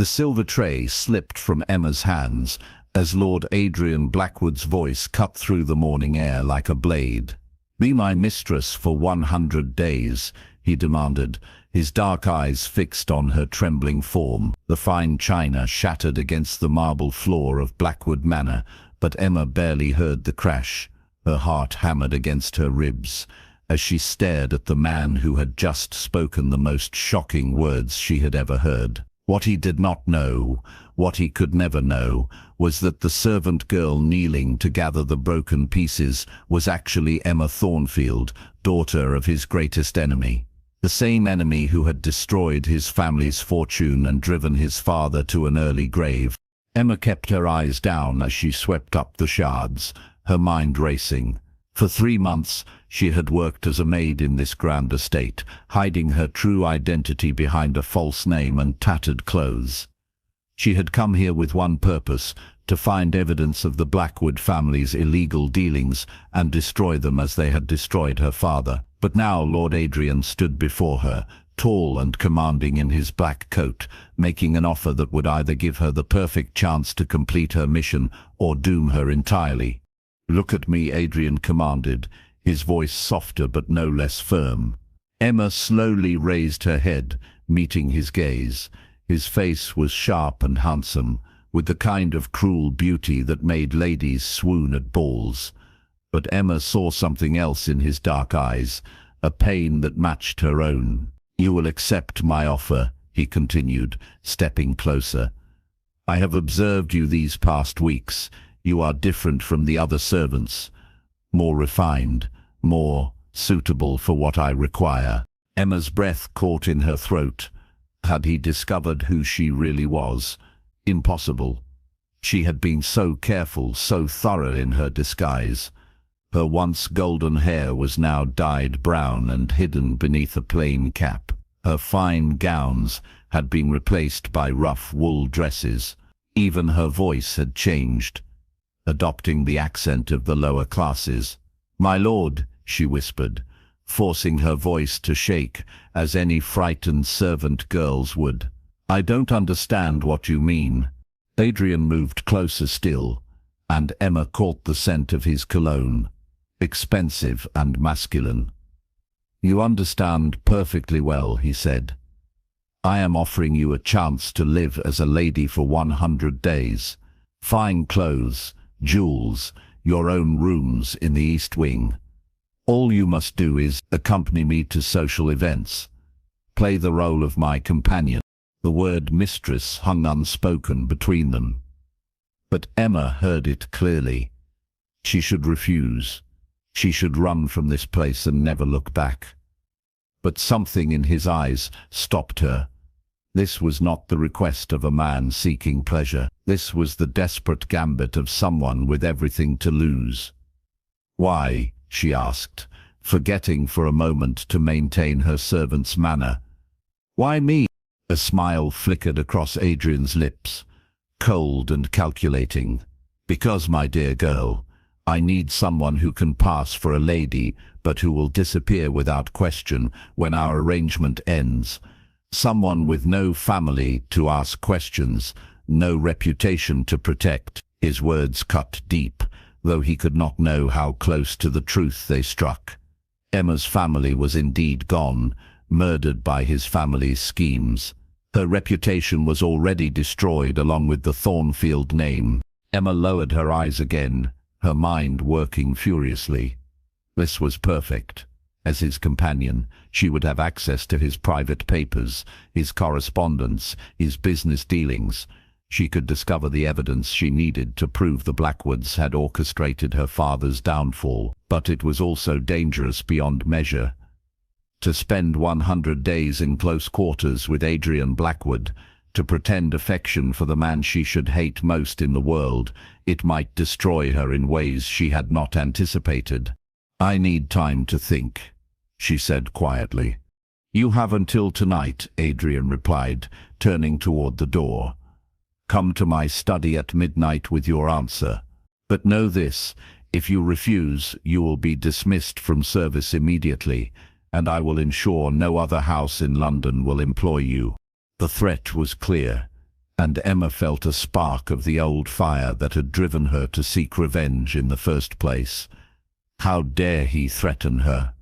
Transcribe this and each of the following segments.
The silver tray slipped from Emma's hands as Lord Adrian Blackwood's voice cut through the morning air like a blade. "Be my mistress for 100 days, he demanded, his dark eyes fixed on her trembling form. The fine china shattered against the marble floor of Blackwood Manor, but Emma barely heard the crash. Her heart hammered against her ribs as she stared at the man who had just spoken the most shocking words she had ever heard. What he did not know, what he could never know, was that the servant girl kneeling to gather the broken pieces was actually Emma Thornfield, daughter of his greatest enemy. The same enemy who had destroyed his family's fortune and driven his father to an early grave. Emma kept her eyes down as she swept up the shards, her mind racing. For 3 months, she had worked as a maid in this grand estate, hiding her true identity behind a false name and tattered clothes. She had come here with one purpose: to find evidence of the Blackwood family's illegal dealings and destroy them as they had destroyed her father. But now Lord Adrian stood before her, tall and commanding in his black coat, making an offer that would either give her the perfect chance to complete her mission or doom her entirely. "Look at me," Adrian commanded, his voice softer but no less firm. Emma slowly raised her head, meeting his gaze. His face was sharp and handsome, with the kind of cruel beauty that made ladies swoon at balls. But Emma saw something else in his dark eyes, a pain that matched her own. "You will accept my offer," he continued, stepping closer. "I have observed you these past weeks. You are different from the other servants, more refined, more suitable for what I require." Emma's breath caught in her throat. Had he discovered who she really was? Impossible. She had been so careful, so thorough in her disguise. Her once golden hair was now dyed brown and hidden beneath a plain cap. Her fine gowns had been replaced by rough wool dresses. Even her voice had changed, adopting the accent of the lower classes. "My lord," she whispered, forcing her voice to shake as any frightened servant girl's would. "I don't understand what you mean." Adrian moved closer still, and Emma caught the scent of his cologne, expensive and masculine. "You understand perfectly well," he said. "I am offering you a chance to live as a lady for 100 days. Fine clothes, jewels, your own rooms in the East Wing. All you must do is accompany me to social events. Play the role of my companion." The word mistress hung unspoken between them. But Emma heard it clearly. She should refuse. She should run from this place and never look back. But something in his eyes stopped her. This was not the request of a man seeking pleasure. This was the desperate gambit of someone with everything to lose. "Why?" she asked, forgetting for a moment to maintain her servant's manner. "Why me?" A smile flickered across Adrian's lips, cold and calculating. "Because, my dear girl, I need someone who can pass for a lady, but who will disappear without question when our arrangement ends. Someone with no family to ask questions, no reputation to protect." His words cut deep, though he could not know how close to the truth they struck. Emma's family was indeed gone, murdered by his family's schemes. Her reputation was already destroyed along with the Thornfield name. Emma lowered her eyes again, her mind working furiously. This was perfect. As his companion, she would have access to his private papers, his correspondence, his business dealings. She could discover the evidence she needed to prove the Blackwoods had orchestrated her father's downfall. But it was also dangerous beyond measure. To spend 100 days in close quarters with Adrian Blackwood, to pretend affection for the man she should hate most in the world, it might destroy her in ways she had not anticipated. "I need time to think," she said quietly. "You have until tonight," Adrian replied, turning toward the door. "Come to my study at midnight with your answer. But know this, if you refuse, you will be dismissed from service immediately, and I will ensure no other house in London will employ you." The threat was clear, and Emma felt a spark of the old fire that had driven her to seek revenge in the first place. How dare he threaten her?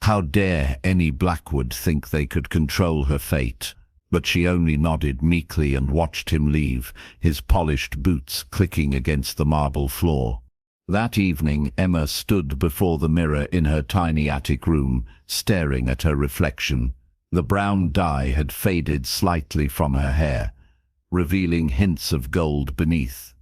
How dare any Blackwood think they could control her fate? But she only nodded meekly and watched him leave, his polished boots clicking against the marble floor. That evening, Emma stood before the mirror in her tiny attic room, staring at her reflection. The brown dye had faded slightly from her hair, revealing hints of gold beneath.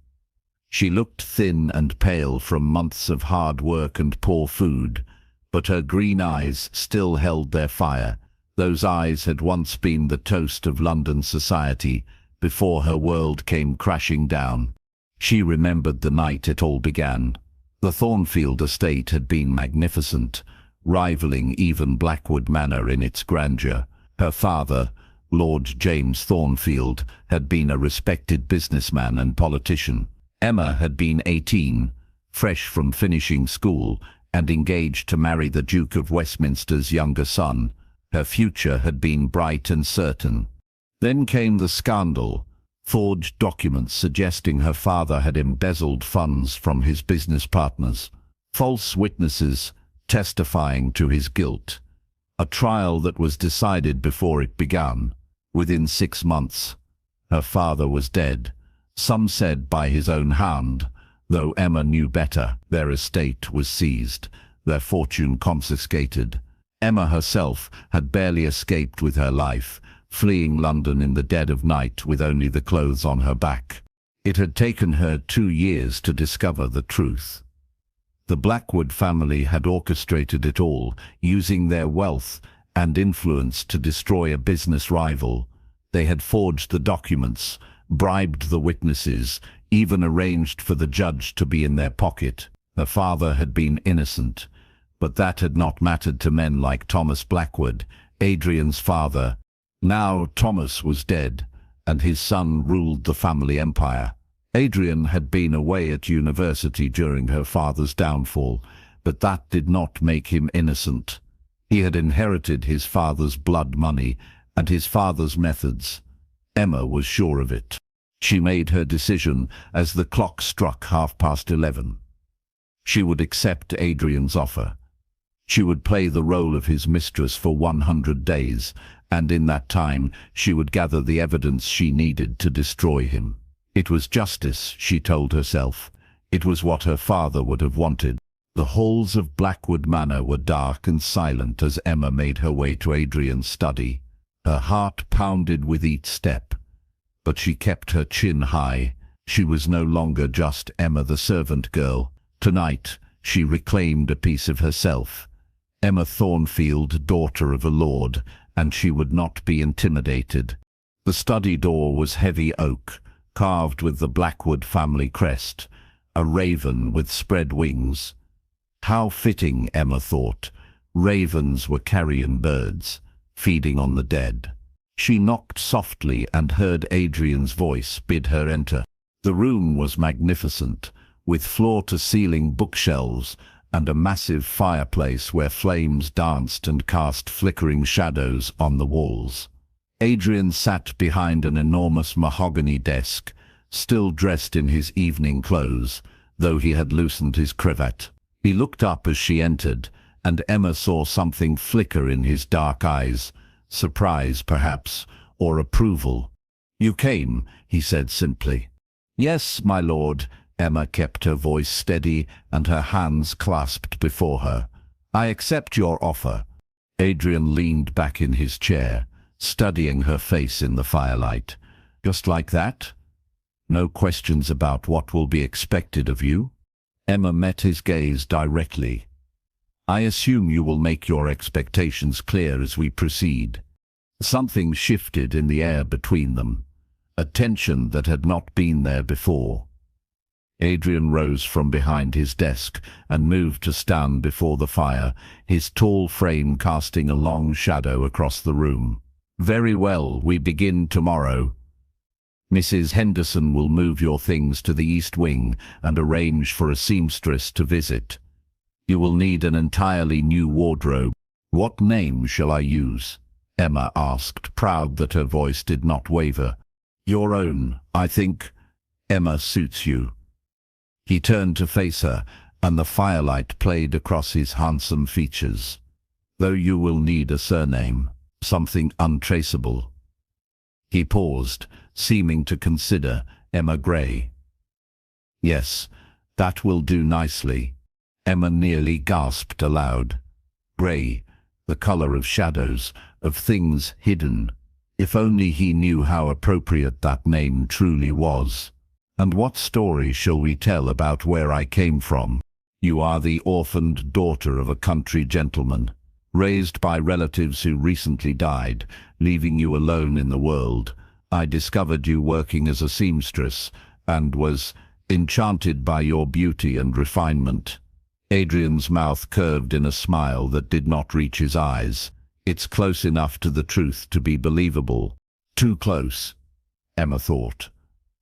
She looked thin and pale from months of hard work and poor food, but her green eyes still held their fire. Those eyes had once been the toast of London society, before her world came crashing down. She remembered the night it all began. The Thornfield estate had been magnificent, rivaling even Blackwood Manor in its grandeur. Her father, Lord James Thornfield, had been a respected businessman and politician. Emma had been 18, fresh from finishing school, and engaged to marry the Duke of Westminster's younger son. Her future had been bright and certain. Then came the scandal. Forged documents suggesting her father had embezzled funds from his business partners. False witnesses testifying to his guilt. A trial that was decided before it began. Within 6 months, her father was dead. Some said by his own hand, though Emma knew better. Their estate was seized, their fortune confiscated. Emma herself had barely escaped with her life, fleeing London in the dead of night with only the clothes on her back. It had taken her 2 years to discover the truth. The Blackwood family had orchestrated it all, using their wealth and influence to destroy a business rival. They had forged the documents, bribed the witnesses, even arranged for the judge to be in their pocket. Her father had been innocent, but that had not mattered to men like Thomas Blackwood, Adrian's father. Now Thomas was dead, and his son ruled the family empire. Adrian had been away at university during her father's downfall, but that did not make him innocent. He had inherited his father's blood money and his father's methods. Emma was sure of it. She made her decision as the clock struck 11:30. She would accept Adrian's offer. She would play the role of his mistress for 100 days, and in that time she would gather the evidence she needed to destroy him. It was justice, she told herself. It was what her father would have wanted. The halls of Blackwood Manor were dark and silent as Emma made her way to Adrian's study. Her heart pounded with each step, but she kept her chin high. She was no longer just Emma the servant girl. Tonight, she reclaimed a piece of herself. Emma Thornfield, daughter of a lord, and she would not be intimidated. The study door was heavy oak, carved with the Blackwood family crest, a raven with spread wings. How fitting, Emma thought. Ravens were carrion birds, feeding on the dead. She knocked softly and heard Adrian's voice bid her enter. The room was magnificent, with floor-to-ceiling bookshelves and a massive fireplace where flames danced and cast flickering shadows on the walls. Adrian sat behind an enormous mahogany desk, still dressed in his evening clothes, though he had loosened his cravat. He looked up as she entered, and Emma saw something flicker in his dark eyes, surprise perhaps, or approval. "You came," he said simply. "Yes, my lord." Emma kept her voice steady and her hands clasped before her. "I accept your offer." Adrian leaned back in his chair, studying her face in the firelight. "Just like that? No questions about what will be expected of you?" Emma met his gaze directly. "I assume you will make your expectations clear as we proceed." Something shifted in the air between them, a tension that had not been there before. Adrian rose from behind his desk and moved to stand before the fire, his tall frame casting a long shadow across the room. "Very well, we begin tomorrow. Mrs. Henderson will move your things to the East Wing and arrange for a seamstress to visit. You will need an entirely new wardrobe." "What name shall I use?" Emma asked, proud that her voice did not waver. Your own, I think. Emma suits you. He turned to face her, and the firelight played across his handsome features. Though you will need a surname, something untraceable. He paused, seeming to consider. Emma Gray. Yes, that will do nicely. Emma nearly gasped aloud. Gray, the color of shadows, of things hidden. If only he knew how appropriate that name truly was. And what story shall we tell about where I came from? You are the orphaned daughter of a country gentleman, raised by relatives who recently died, leaving you alone in the world. I discovered you working as a seamstress, and was enchanted by your beauty and refinement. Adrian's mouth curved in a smile that did not reach his eyes. It's close enough to the truth to be believable. Too close, Emma thought.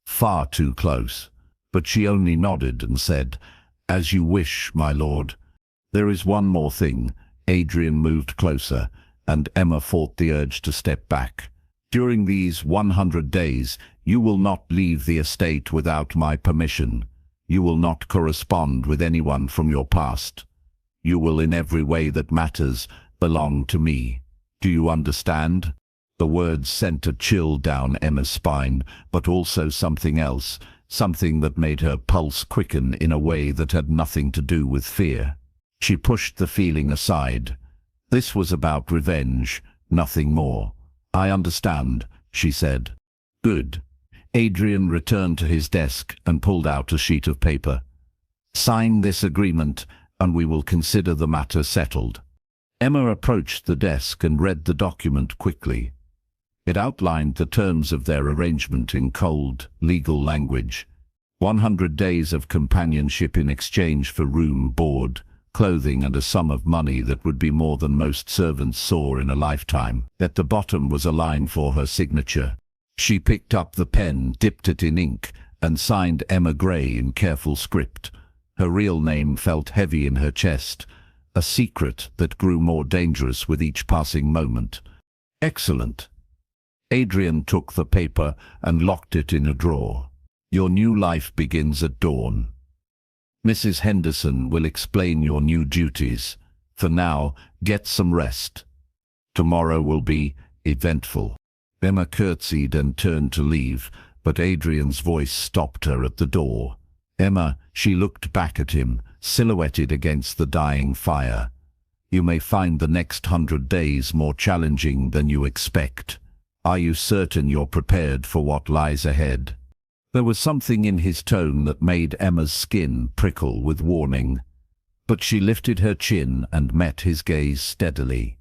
Far too close. But she only nodded and said, As you wish, my lord. There is one more thing. Adrian moved closer, and Emma fought the urge to step back. During these 100 days, you will not leave the estate without my permission. You will not correspond with anyone from your past. You will, in every way that matters, belong to me. Do you understand? The words sent a chill down Emma's spine, but also something else, something that made her pulse quicken in a way that had nothing to do with fear. She pushed the feeling aside. This was about revenge, nothing more. I understand, she said. Good. Adrian returned to his desk and pulled out a sheet of paper. Sign this agreement, and we will consider the matter settled. Emma approached the desk and read the document quickly. It outlined the terms of their arrangement in cold, legal language. 100 days of companionship in exchange for room, board, clothing and a sum of money that would be more than most servants saw in a lifetime. At the bottom was a line for her signature. She picked up the pen, dipped it in ink, and signed Emma Gray in careful script. Her real name felt heavy in her chest, a secret that grew more dangerous with each passing moment. Excellent. Adrian took the paper and locked it in a drawer. Your new life begins at dawn. Mrs. Henderson will explain your new duties. For now, get some rest. Tomorrow will be eventful. Emma curtsied and turned to leave, but Adrian's voice stopped her at the door. Emma, she looked back at him, silhouetted against the dying fire. You may find the next 100 days more challenging than you expect. Are you certain you're prepared for what lies ahead? There was something in his tone that made Emma's skin prickle with warning, but she lifted her chin and met his gaze steadily.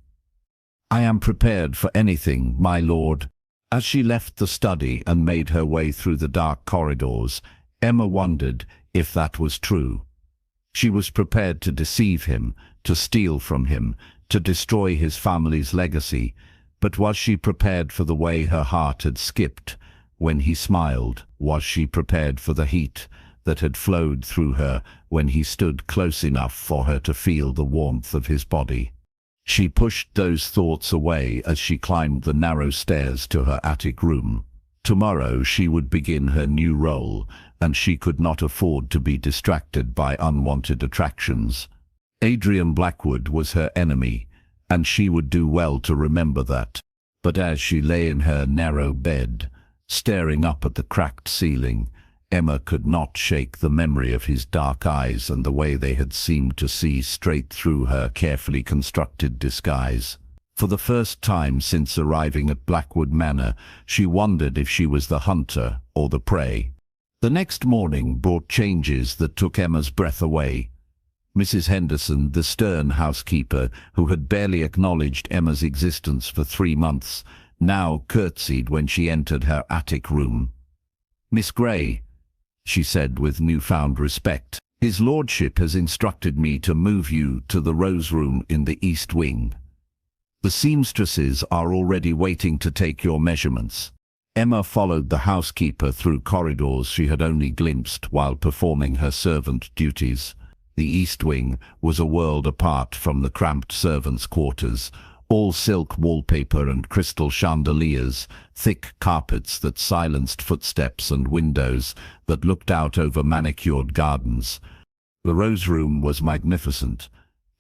I am prepared for anything, my lord. As she left the study and made her way through the dark corridors, Emma wondered if that was true. She was prepared to deceive him, to steal from him, to destroy his family's legacy, but was she prepared for the way her heart had skipped when he smiled? Was she prepared for the heat that had flowed through her when he stood close enough for her to feel the warmth of his body? She pushed those thoughts away as she climbed the narrow stairs to her attic room. Tomorrow she would begin her new role, and she could not afford to be distracted by unwanted attractions. Adrian Blackwood was her enemy, and she would do well to remember that. But as she lay in her narrow bed, staring up at the cracked ceiling, Emma could not shake the memory of his dark eyes and the way they had seemed to see straight through her carefully constructed disguise. For the first time since arriving at Blackwood Manor, she wondered if she was the hunter or the prey. The next morning brought changes that took Emma's breath away. Mrs. Henderson, the stern housekeeper who had barely acknowledged Emma's existence for 3 months, now curtsied when she entered her attic room. Miss Gray, she said with newfound respect, His Lordship has instructed me to move you to the Rose Room in the East Wing. The seamstresses are already waiting to take your measurements. Emma followed the housekeeper through corridors she had only glimpsed while performing her servant duties. The East Wing was a world apart from the cramped servants' quarters, all silk wallpaper and crystal chandeliers, thick carpets that silenced footsteps and windows that looked out over manicured gardens. The rose room was magnificent.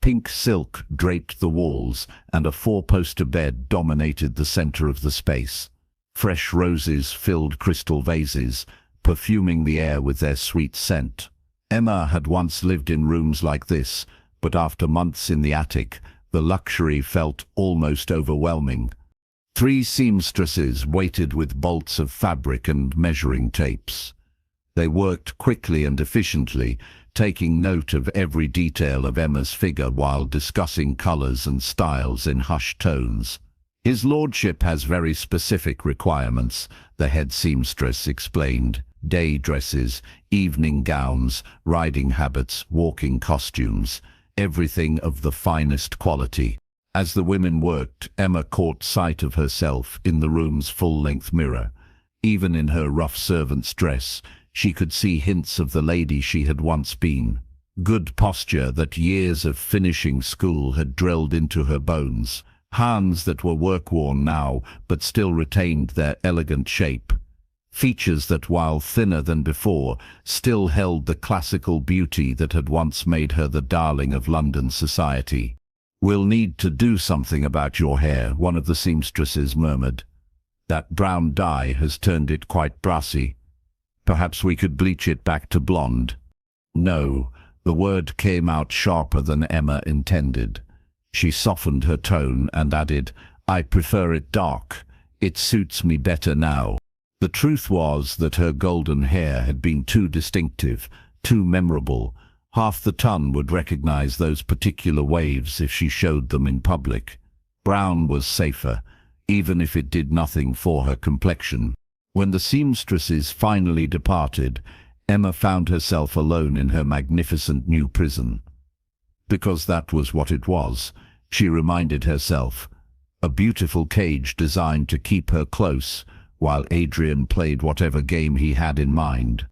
Pink silk draped the walls, and a four-poster bed dominated the center of the space. Fresh roses filled crystal vases, perfuming the air with their sweet scent. Emma had once lived in rooms like this, but after months in the attic, the luxury felt almost overwhelming. 3 seamstresses waited with bolts of fabric and measuring tapes. They worked quickly and efficiently, taking note of every detail of Emma's figure while discussing colors and styles in hushed tones. "His lordship has very specific requirements," the head seamstress explained. "Day dresses, evening gowns, riding habits, walking costumes, everything of the finest quality." As the women worked, Emma caught sight of herself in the room's full-length mirror. Even in her rough servant's dress, she could see hints of the lady she had once been. Good posture that years of finishing school had drilled into her bones. Hands that were work-worn now, but still retained their elegant shape. Features that, while thinner than before, still held the classical beauty that had once made her the darling of London society. "We'll need to do something about your hair," one of the seamstresses murmured. "That brown dye has turned it quite brassy. Perhaps we could bleach it back to blonde." "No," the word came out sharper than Emma intended. She softened her tone and added, "I prefer it dark. It suits me better now." The truth was that her golden hair had been too distinctive, too memorable. Half the ton would recognize those particular waves if she showed them in public. Brown was safer, even if it did nothing for her complexion. When the seamstresses finally departed, Emma found herself alone in her magnificent new prison. Because that was what it was, she reminded herself. A beautiful cage designed to keep her close, while Adrian played whatever game he had in mind.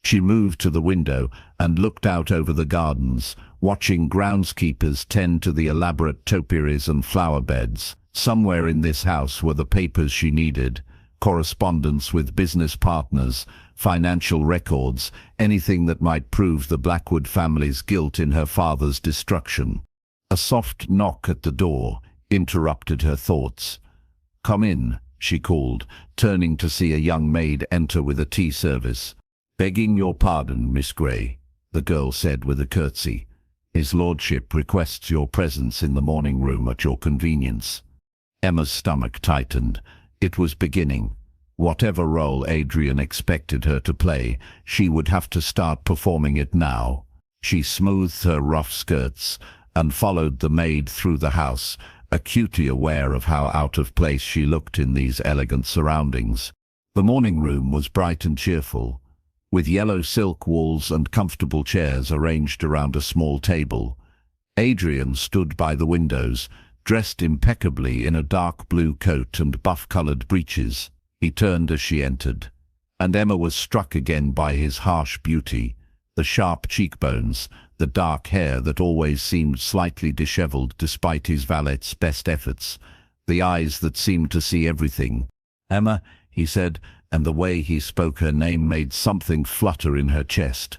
She moved to the window and looked out over the gardens, watching groundskeepers tend to the elaborate topiaries and flower beds. Somewhere in this house were the papers she needed. Correspondence with business partners, financial records, anything that might prove the Blackwood family's guilt in her father's destruction. A soft knock at the door interrupted her thoughts. "Come in," she called, turning to see a young maid enter with a tea service. "Begging your pardon, Miss Grey," the girl said with a curtsy. "His lordship requests your presence in the morning room at your convenience." Emma's stomach tightened. It was beginning. Whatever role Adrian expected her to play, she would have to start performing it now. She smoothed her rough skirts and followed the maid through the house, acutely aware of how out of place she looked in these elegant surroundings. The morning room was bright and cheerful, with yellow silk walls and comfortable chairs arranged around a small table. Adrian stood by the windows, dressed impeccably in a dark blue coat and buff-colored breeches. He turned as she entered, and Emma was struck again by his harsh beauty, the sharp cheekbones, the dark hair that always seemed slightly disheveled despite his valet's best efforts, the eyes that seemed to see everything. "Emma," he said, and the way he spoke her name made something flutter in her chest.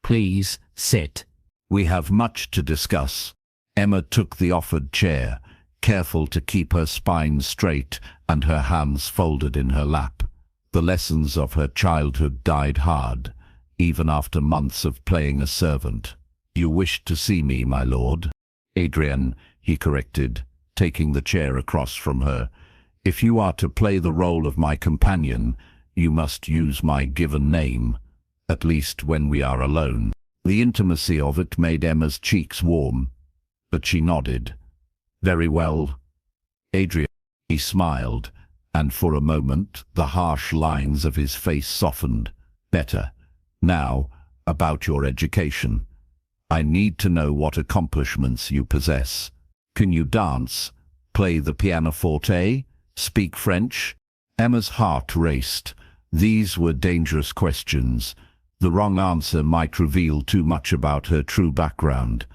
"Please sit. We have much to discuss." Emma took the offered chair, careful to keep her spine straight and her hands folded in her lap. The lessons of her childhood died hard, even after months of playing a servant. "You wished to see me, my lord?" "Adrian," he corrected, taking the chair across from her. "If you are to play the role of my companion, you must use my given name, at least when we are alone." The intimacy of it made Emma's cheeks warm, but she nodded. "Very well, Adrian." He smiled, and for a moment the harsh lines of his face softened. "Better. Now, about your education. I need to know what accomplishments you possess. Can you dance, play the pianoforte, speak French?" Emma's heart raced. These were dangerous questions. The wrong answer might reveal too much about her true background.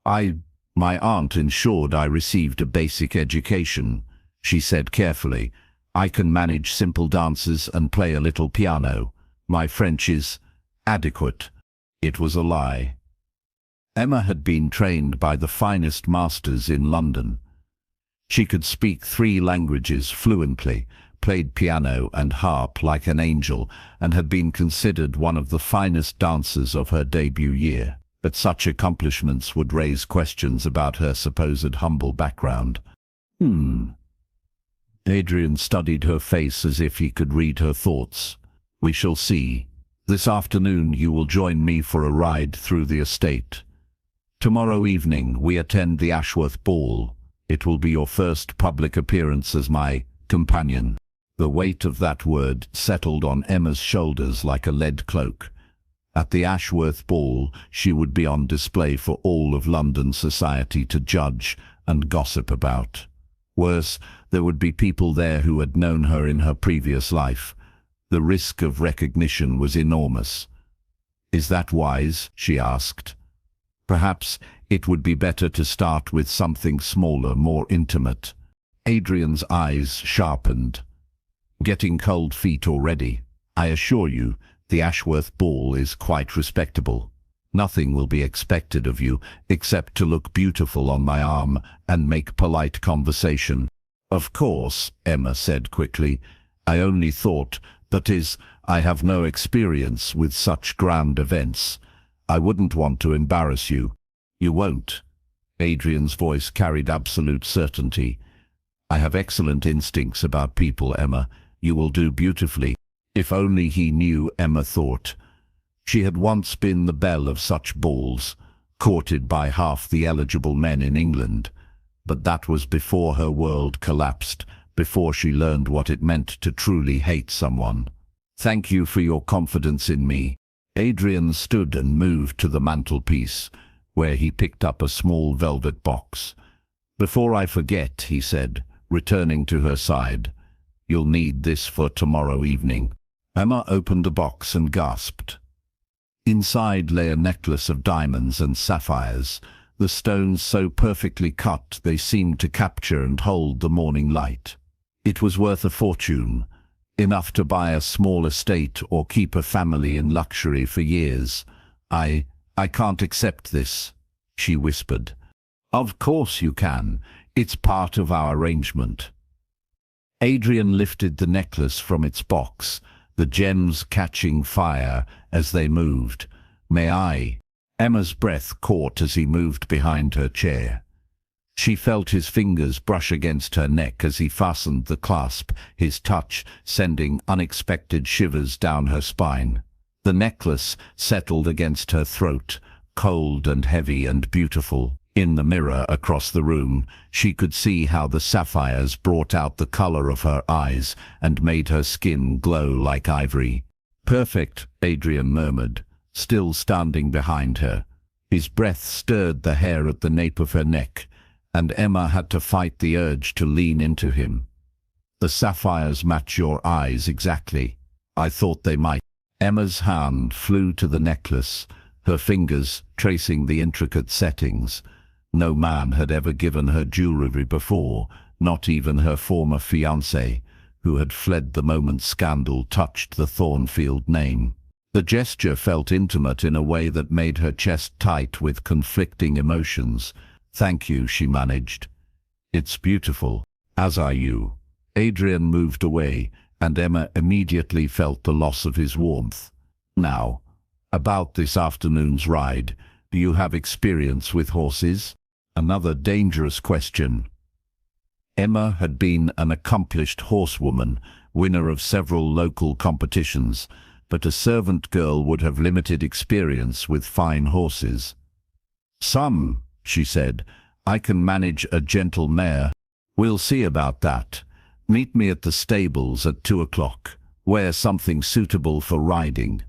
"I My aunt ensured I received a basic education, she said carefully. I can manage simple dances and play a little piano. My French is adequate. It was a lie. Emma had been trained by the finest masters in London. She could speak 3 languages fluently, played piano and harp like an angel, and had been considered one of the finest dancers of her debut year. But such accomplishments would raise questions about her supposed humble background. Adrian studied her face as if he could read her thoughts. We shall see. This afternoon you will join me for a ride through the estate. Tomorrow evening we attend the Ashworth Ball. It will be your first public appearance as my companion. The weight of that word settled on Emma's shoulders like a lead cloak. At the Ashworth Ball she would be on display for all of London society to judge and gossip about. Worse, there would be people there who had known her in her previous life. The risk of recognition was enormous. Is that wise? She asked. Perhaps it would be better to start with something smaller, more intimate. Adrian's eyes sharpened. Getting cold feet already. I assure you, the Ashworth Ball is quite respectable. Nothing will be expected of you except to look beautiful on my arm and make polite conversation. Of course, Emma said quickly. I only thought, that is, I have no experience with such grand events. I wouldn't want to embarrass you. You won't. Adrian's voice carried absolute certainty. I have excellent instincts about people, Emma. You will do beautifully. If only he knew, Emma thought. She had once been the belle of such balls, courted by half the eligible men in England. But that was before her world collapsed, before she learned what it meant to truly hate someone. Thank you for your confidence in me. Adrian stood and moved to the mantelpiece, where he picked up a small velvet box. Before I forget, he said, returning to her side, you'll need this for tomorrow evening. Emma opened the box and gasped. Inside lay a necklace of diamonds and sapphires, the stones so perfectly cut they seemed to capture and hold the morning light. It was worth a fortune, enough to buy a small estate or keep a family in luxury for years. I can't accept this, she whispered. Of course you can. It's part of our arrangement. Adrian lifted the necklace from its box, the gems catching fire as they moved. May I? Emma's breath caught as he moved behind her chair. She felt his fingers brush against her neck as he fastened the clasp, his touch sending unexpected shivers down her spine. The necklace settled against her throat, cold and heavy and beautiful. In the mirror across the room, she could see how the sapphires brought out the color of her eyes and made her skin glow like ivory. Perfect, Adrian murmured, still standing behind her. His breath stirred the hair at the nape of her neck, and Emma had to fight the urge to lean into him. The sapphires match your eyes exactly. I thought they might. Emma's hand flew to the necklace, her fingers tracing the intricate settings. No man had ever given her jewelry before, not even her former fiancé, who had fled the moment scandal touched the Thornfield name. The gesture felt intimate in a way that made her chest tight with conflicting emotions. Thank you, she managed. It's beautiful, as are you. Adrian moved away, and Emma immediately felt the loss of his warmth. Now, about this afternoon's ride, do you have experience with horses? Another dangerous question. Emma had been an accomplished horsewoman, winner of several local competitions, but a servant girl would have limited experience with fine horses. Some, she said. I can manage a gentle mare. We'll see about that. Meet me at the stables at 2 o'clock. Wear something suitable for riding.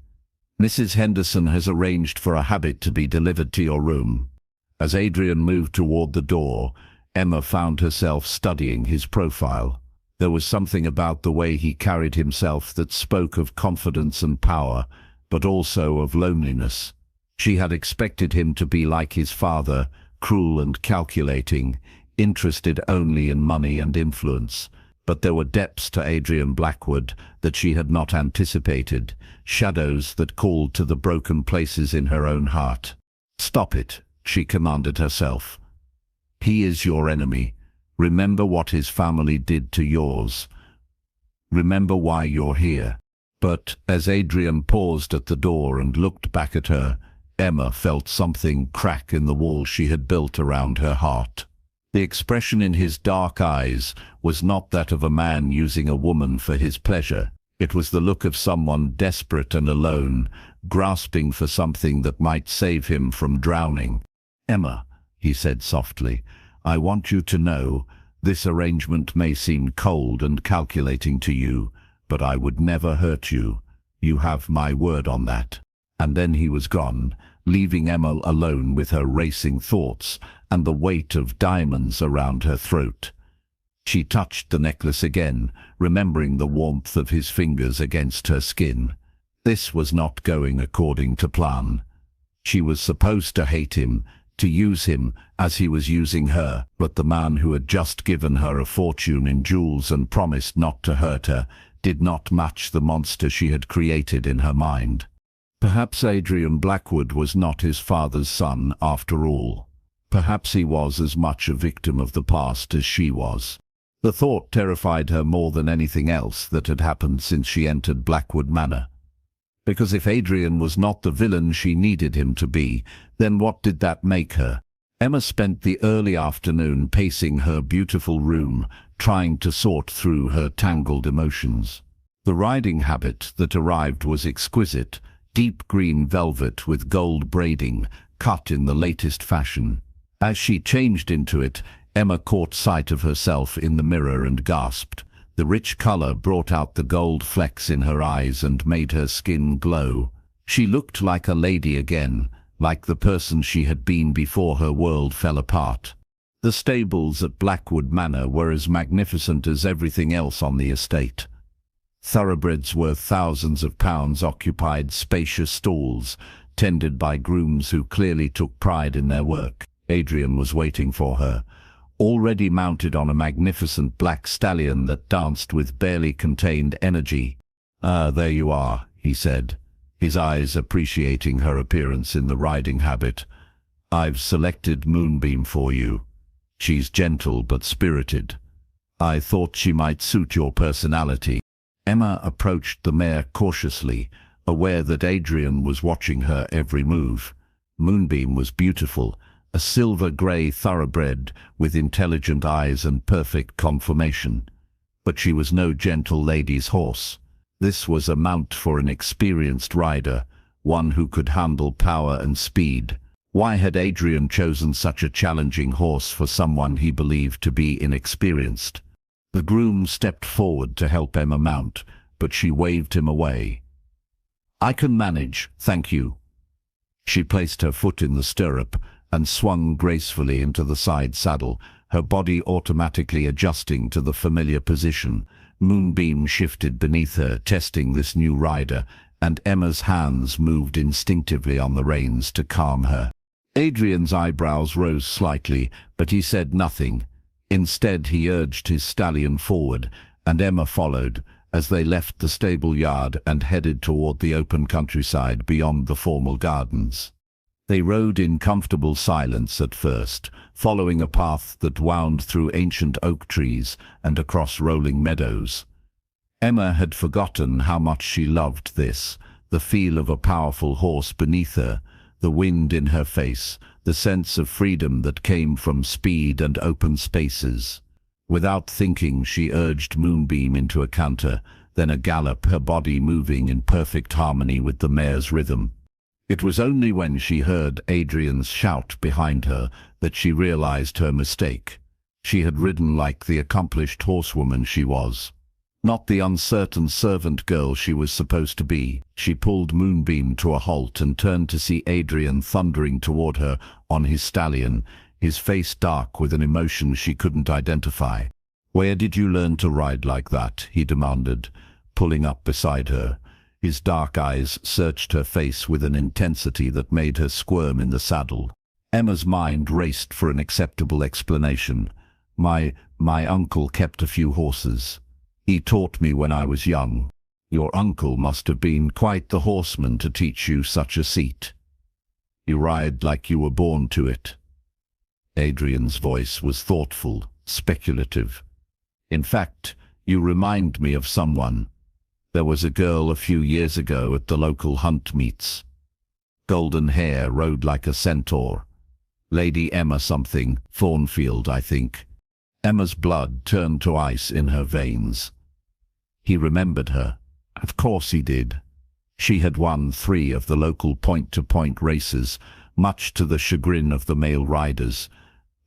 Mrs. Henderson has arranged for a habit to be delivered to your room. As Adrian moved toward the door, Emma found herself studying his profile. There was something about the way he carried himself that spoke of confidence and power, but also of loneliness. She had expected him to be like his father, cruel and calculating, interested only in money and influence. But there were depths to Adrian Blackwood that she had not anticipated, shadows that called to the broken places in her own heart. "Stop it," she commanded herself. "He is your enemy. Remember what his family did to yours. Remember why you're here." But as Adrian paused at the door and looked back at her, Emma felt something crack in the wall she had built around her heart. The expression in his dark eyes was not that of a man using a woman for his pleasure. It was the look of someone desperate and alone, grasping for something that might save him from drowning. "Emma," he said softly, "I want you to know, this arrangement may seem cold and calculating to you, but I would never hurt you. You have my word on that." And then he was gone, leaving Emma alone with her racing thoughts and the weight of diamonds around her throat. She touched the necklace again, remembering the warmth of his fingers against her skin. This was not going according to plan. She was supposed to hate him, to use him as he was using her, but the man who had just given her a fortune in jewels and promised not to hurt her did not match the monster she had created in her mind. Perhaps Adrian Blackwood was not his father's son after all. Perhaps he was as much a victim of the past as she was. The thought terrified her more than anything else that had happened since she entered Blackwood Manor. Because if Adrian was not the villain she needed him to be, then what did that make her? Emma spent the early afternoon pacing her beautiful room, trying to sort through her tangled emotions. The riding habit that arrived was exquisite, deep green velvet with gold braiding, cut in the latest fashion. As she changed into it, Emma caught sight of herself in the mirror and gasped. The rich color brought out the gold flecks in her eyes and made her skin glow. She looked like a lady again, like the person she had been before her world fell apart. The stables at Blackwood Manor were as magnificent as everything else on the estate. Thoroughbreds worth thousands of pounds occupied spacious stalls, tended by grooms who clearly took pride in their work. Adrian was waiting for her, already mounted on a magnificent black stallion that danced with barely contained energy. "Ah, there you are," he said, his eyes appreciating her appearance in the riding habit. "I've selected Moonbeam for you. She's gentle but spirited. I thought she might suit your personality." Emma approached the mare cautiously, aware that Adrian was watching her every move. Moonbeam was beautiful, a silver-grey thoroughbred with intelligent eyes and perfect conformation. But she was no gentle lady's horse. This was a mount for an experienced rider, one who could handle power and speed. Why had Adrian chosen such a challenging horse for someone he believed to be inexperienced? The groom stepped forward to help Emma mount, but she waved him away. "I can manage, thank you." She placed her foot in the stirrup and swung gracefully into the side saddle, her body automatically adjusting to the familiar position. Moonbeam shifted beneath her, testing this new rider, and Emma's hands moved instinctively on the reins to calm her. Adrian's eyebrows rose slightly, but he said nothing. Instead, he urged his stallion forward, and Emma followed, as they left the stable yard and headed toward the open countryside beyond the formal gardens. They rode in comfortable silence at first, following a path that wound through ancient oak trees and across rolling meadows. Emma had forgotten how much she loved this, the feel of a powerful horse beneath her, the wind in her face, the sense of freedom that came from speed and open spaces. Without thinking, she urged Moonbeam into a canter, then a gallop, her body moving in perfect harmony with the mare's rhythm. It was only when she heard Adrian's shout behind her that she realized her mistake. She had ridden like the accomplished horsewoman she was, not the uncertain servant girl she was supposed to be. She pulled Moonbeam to a halt and turned to see Adrian thundering toward her on his stallion, his face dark with an emotion she couldn't identify. "Where did you learn to ride like that?" he demanded, pulling up beside her. His dark eyes searched her face with an intensity that made her squirm in the saddle. Emma's mind raced for an acceptable explanation. My uncle kept a few horses. He taught me when I was young. Your uncle must have been quite the horseman to teach you such a seat. You ride like you were born to it. Adrian's voice was thoughtful, speculative. In fact, you remind me of someone. There was a girl a few years ago at the local hunt meets. Golden hair, rode like a centaur. Lady Emma something, Thornfield, I think. Emma's blood turned to ice in her veins. He remembered her. Of course he did. She had won 3 of the local point-to-point races, much to the chagrin of the male riders.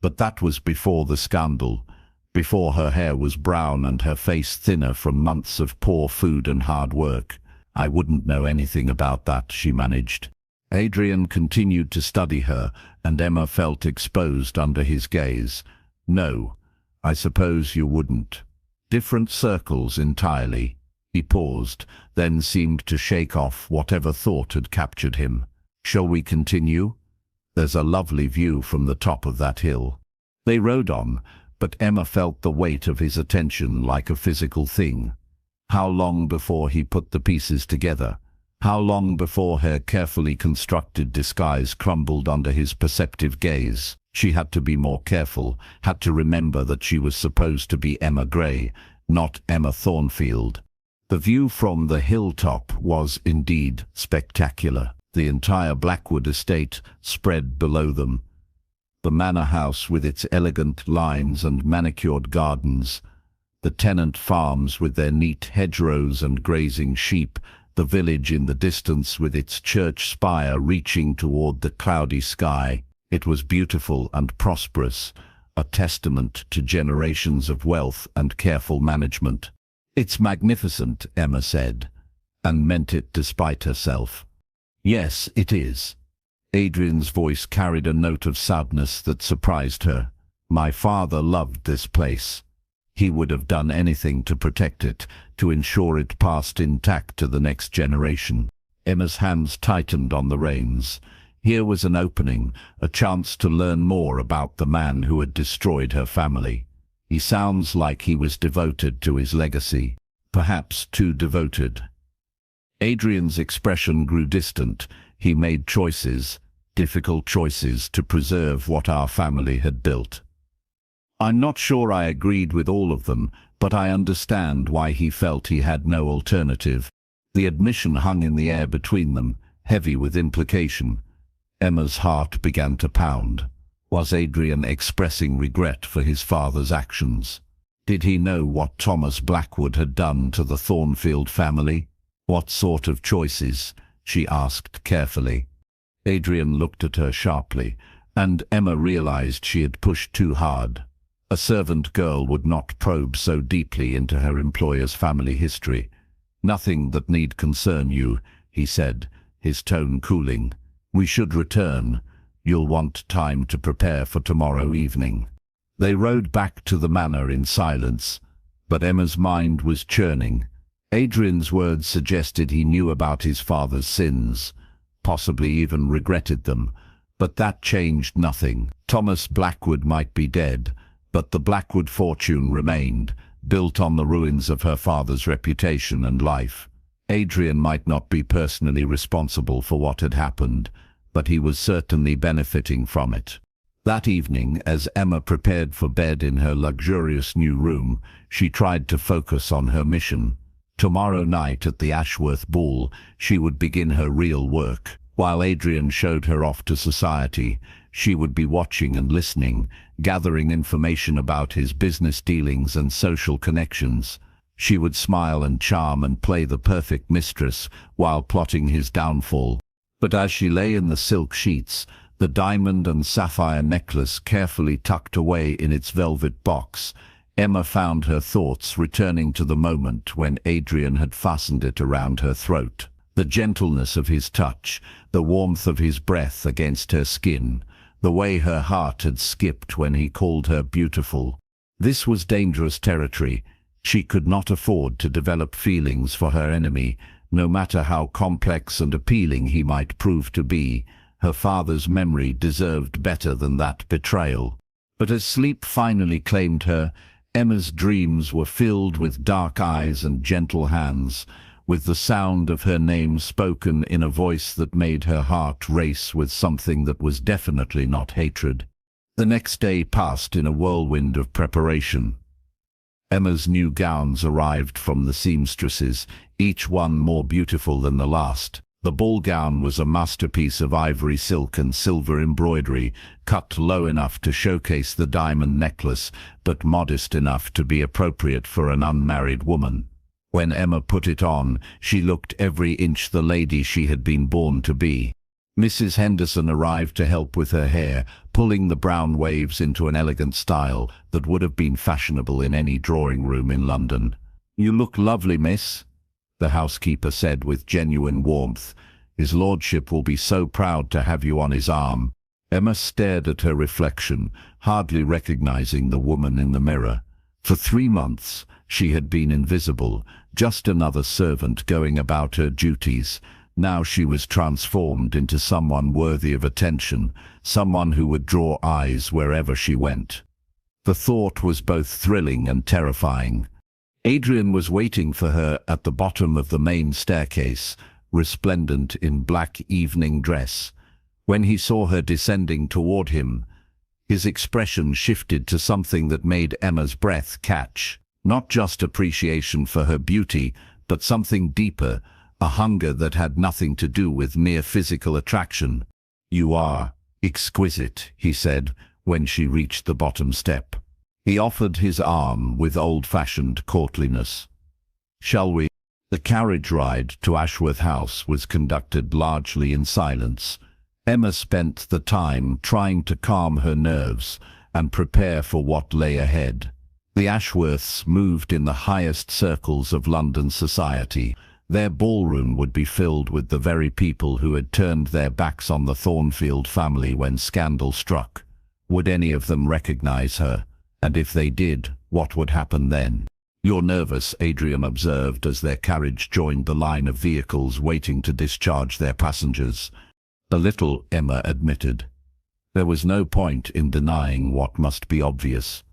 But that was before the scandal, before her hair was brown and her face thinner from months of poor food and hard work. I wouldn't know anything about that, she managed. Adrian continued to study her, and Emma felt exposed under his gaze. No, I suppose you wouldn't. Different circles entirely. He paused, then seemed to shake off whatever thought had captured him. Shall we continue? There's a lovely view from the top of that hill. They rode on, but Emma felt the weight of his attention like a physical thing. How long before he put the pieces together? How long before her carefully constructed disguise crumbled under his perceptive gaze? She had to be more careful, had to remember that she was supposed to be Emma Gray, not Emma Thornfield. The view from the hilltop was indeed spectacular. The entire Blackwood estate spread below them. The manor house with its elegant lines and manicured gardens, the tenant farms with their neat hedgerows and grazing sheep, the village in the distance with its church spire reaching toward the cloudy sky. It was beautiful and prosperous, a testament to generations of wealth and careful management. It's magnificent, Emma said, and meant it despite herself. Yes, it is. Adrian's voice carried a note of sadness that surprised her. My father loved this place. He would have done anything to protect it, to ensure it passed intact to the next generation. Emma's hands tightened on the reins. Here was an opening, a chance to learn more about the man who had destroyed her family. He sounds like he was devoted to his legacy, perhaps too devoted. Adrian's expression grew distant. He made choices, difficult choices, to preserve what our family had built. I'm not sure I agreed with all of them, but I understand why he felt he had no alternative. The admission hung in the air between them, heavy with implication. Emma's heart began to pound. Was Adrian expressing regret for his father's actions? Did he know what Thomas Blackwood had done to the Thornfield family? What sort of choices? She asked carefully. Adrian looked at her sharply, and Emma realized she had pushed too hard. A servant girl would not probe so deeply into her employer's family history. Nothing that need concern you, he said, his tone cooling. We should return. You'll want time to prepare for tomorrow evening. They rode back to the manor in silence, but Emma's mind was churning. Adrian's words suggested he knew about his father's sins, possibly even regretted them, but that changed nothing. Thomas Blackwood might be dead, but the Blackwood fortune remained, built on the ruins of her father's reputation and life. Adrian might not be personally responsible for what had happened, but he was certainly benefiting from it. That evening, as Emma prepared for bed in her luxurious new room, she tried to focus on her mission. Tomorrow night at the Ashworth ball, she would begin her real work. While Adrian showed her off to society, she would be watching and listening, gathering information about his business dealings and social connections. She would smile and charm and play the perfect mistress while plotting his downfall. But as she lay in the silk sheets, the diamond and sapphire necklace carefully tucked away in its velvet box, Emma found her thoughts returning to the moment when Adrian had fastened it around her throat. The gentleness of his touch, the warmth of his breath against her skin, the way her heart had skipped when he called her beautiful. This was dangerous territory. She could not afford to develop feelings for her enemy, no matter how complex and appealing he might prove to be. Her father's memory deserved better than that betrayal. But as sleep finally claimed her, Emma's dreams were filled with dark eyes and gentle hands, with the sound of her name spoken in a voice that made her heart race with something that was definitely not hatred. The next day passed in a whirlwind of preparation. Emma's new gowns arrived from the seamstresses, each one more beautiful than the last. The ball gown was a masterpiece of ivory silk and silver embroidery, cut low enough to showcase the diamond necklace, but modest enough to be appropriate for an unmarried woman. When Emma put it on, she looked every inch the lady she had been born to be. Mrs. Henderson arrived to help with her hair, pulling the brown waves into an elegant style that would have been fashionable in any drawing room in London. "You look lovely, miss," the housekeeper said with genuine warmth. "His lordship will be so proud to have you on his arm." Emma stared at her reflection, hardly recognizing the woman in the mirror. For 3 months, she had been invisible, just another servant going about her duties. Now she was transformed into someone worthy of attention, someone who would draw eyes wherever she went. The thought was both thrilling and terrifying. Adrian was waiting for her at the bottom of the main staircase, resplendent in black evening dress. When he saw her descending toward him, his expression shifted to something that made Emma's breath catch. Not just appreciation for her beauty, but something deeper, a hunger that had nothing to do with mere physical attraction. "You are exquisite," he said, when she reached the bottom step. He offered his arm with old-fashioned courtliness. "Shall we?" The carriage ride to Ashworth House was conducted largely in silence. Emma spent the time trying to calm her nerves and prepare for what lay ahead. The Ashworths moved in the highest circles of London society. Their ballroom would be filled with the very people who had turned their backs on the Thornfield family when scandal struck. Would any of them recognize her? And if they did, what would happen then? "You're nervous," Adrian observed as their carriage joined the line of vehicles waiting to discharge their passengers. "A little," Emma admitted. There was no point in denying what must be obvious.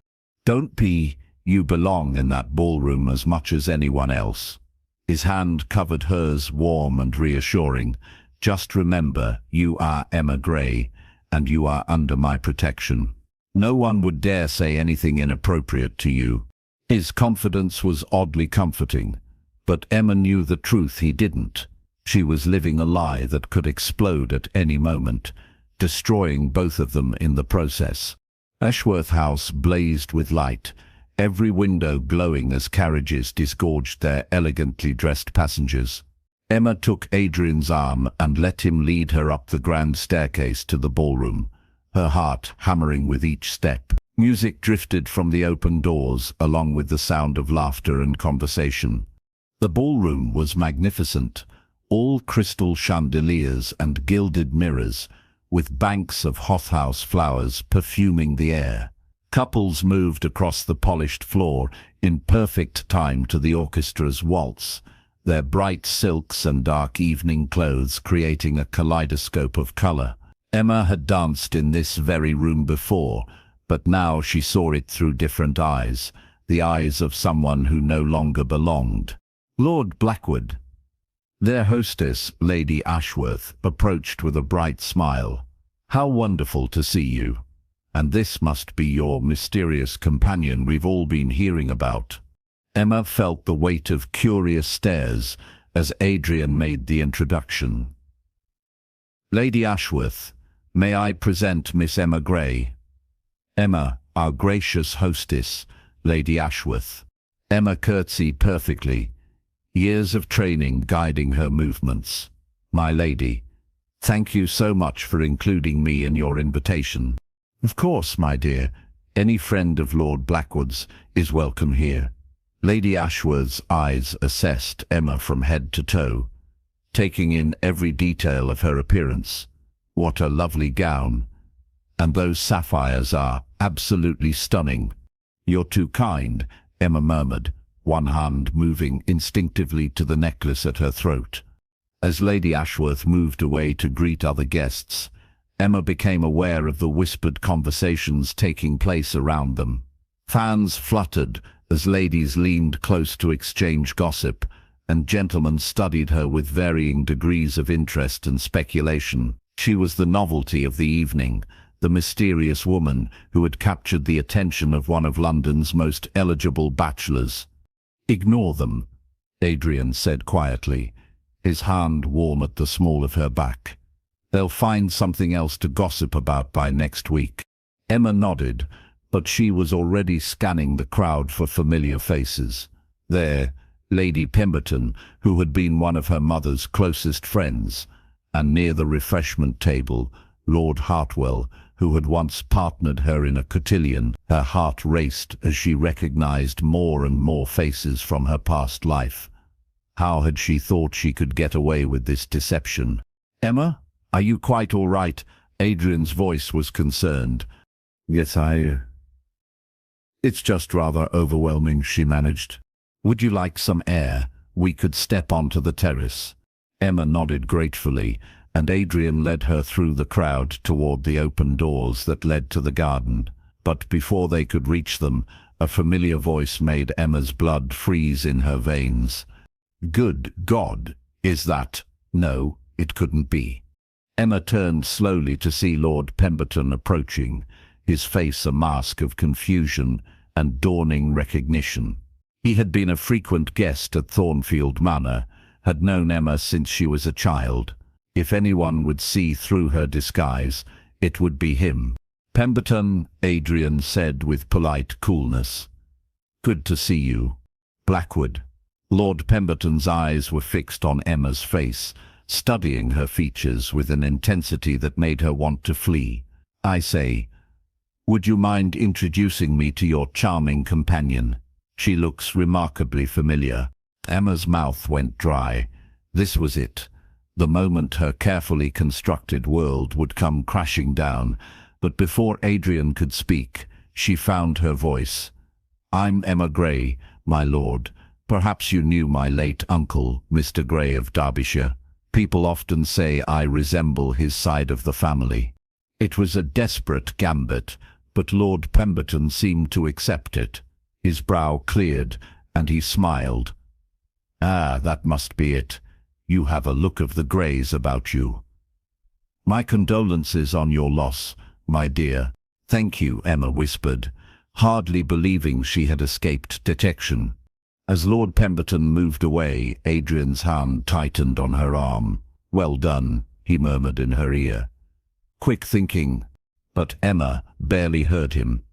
"Don't be. You belong in that ballroom as much as anyone else." His hand covered hers, warm and reassuring. "Just remember, you are Emma Grey, and you are under my protection. No one would dare say anything inappropriate to you." His confidence was oddly comforting, but Emma knew the truth he didn't. She was living a lie that could explode at any moment, destroying both of them in the process. Ashworth House blazed with light, every window glowing as carriages disgorged their elegantly dressed passengers. Emma took Adrian's arm and let him lead her up the grand staircase to the ballroom, her heart hammering with each step. Music drifted from the open doors, along with the sound of laughter and conversation. The ballroom was magnificent, all crystal chandeliers and gilded mirrors, with banks of hothouse flowers perfuming the air. Couples moved across the polished floor in perfect time to the orchestra's waltz, their bright silks and dark evening clothes creating a kaleidoscope of color. Emma had danced in this very room before, but now she saw it through different eyes, the eyes of someone who no longer belonged. Lord Blackwood. Their hostess, Lady Ashworth, approached with a bright smile. "How wonderful to see you. And this must be your mysterious companion we've all been hearing about." Emma felt the weight of curious stares as Adrian made the introduction. "Lady Ashworth, may I present Miss Emma Grey?" "Emma, our gracious hostess, Lady Ashworth." Emma curtsied perfectly, years of training guiding her movements. "My lady, thank you so much for including me in your invitation." "Of course, my dear. Any friend of Lord Blackwood's is welcome here." Lady Ashworth's eyes assessed Emma from head to toe, taking in every detail of her appearance. "What a lovely gown. And those sapphires are absolutely stunning." "You're too kind," Emma murmured, one hand moving instinctively to the necklace at her throat. As Lady Ashworth moved away to greet other guests, Emma became aware of the whispered conversations taking place around them. Fans fluttered as ladies leaned close to exchange gossip, and gentlemen studied her with varying degrees of interest and speculation. She was the novelty of the evening, the mysterious woman who had captured the attention of one of London's most eligible bachelors. "Ignore them," Adrian said quietly, his hand warm at the small of her back. "They'll find something else to gossip about by next week." Emma nodded, but she was already scanning the crowd for familiar faces. There, Lady Pemberton, who had been one of her mother's closest friends, and near the refreshment table, Lord Hartwell, who had once partnered her in a cotillion. Her heart raced as she recognized more and more faces from her past life. How had she thought she could get away with this deception? "Emma, are you quite all right?" Adrian's voice was concerned. "Yes, It's just rather overwhelming," she managed. "Would you like some air? We could step onto the terrace." Emma nodded gratefully, and Adrian led her through the crowd toward the open doors that led to the garden. But before they could reach them, a familiar voice made Emma's blood freeze in her veins. "Good God, is that—" No, it couldn't be. Emma turned slowly to see Lord Pemberton approaching, his face a mask of confusion and dawning recognition. He had been a frequent guest at Thornfield Manor, had known Emma since she was a child. If anyone would see through her disguise, it would be him. "Pemberton," Adrian said with polite coolness. "Good to see you." "Blackwood." Lord Pemberton's eyes were fixed on Emma's face, studying her features with an intensity that made her want to flee. "I say, would you mind introducing me to your charming companion? She looks remarkably familiar." Emma's mouth went dry. This was it, the moment her carefully constructed world would come crashing down. But before Adrian could speak, she found her voice. "I'm Emma Grey, my lord. Perhaps you knew my late uncle, Mr. Grey of Derbyshire. People often say I resemble his side of the family." It was a desperate gambit, but Lord Pemberton seemed to accept it. His brow cleared, and he smiled. "Ah, that must be it. You have a look of the Greys about you." "My condolences on your loss, my dear." "Thank you," Emma whispered, hardly believing she had escaped detection. As Lord Pemberton moved away, Adrian's hand tightened on her arm. "Well done," he murmured in her ear. "Quick thinking." But Emma barely heard him.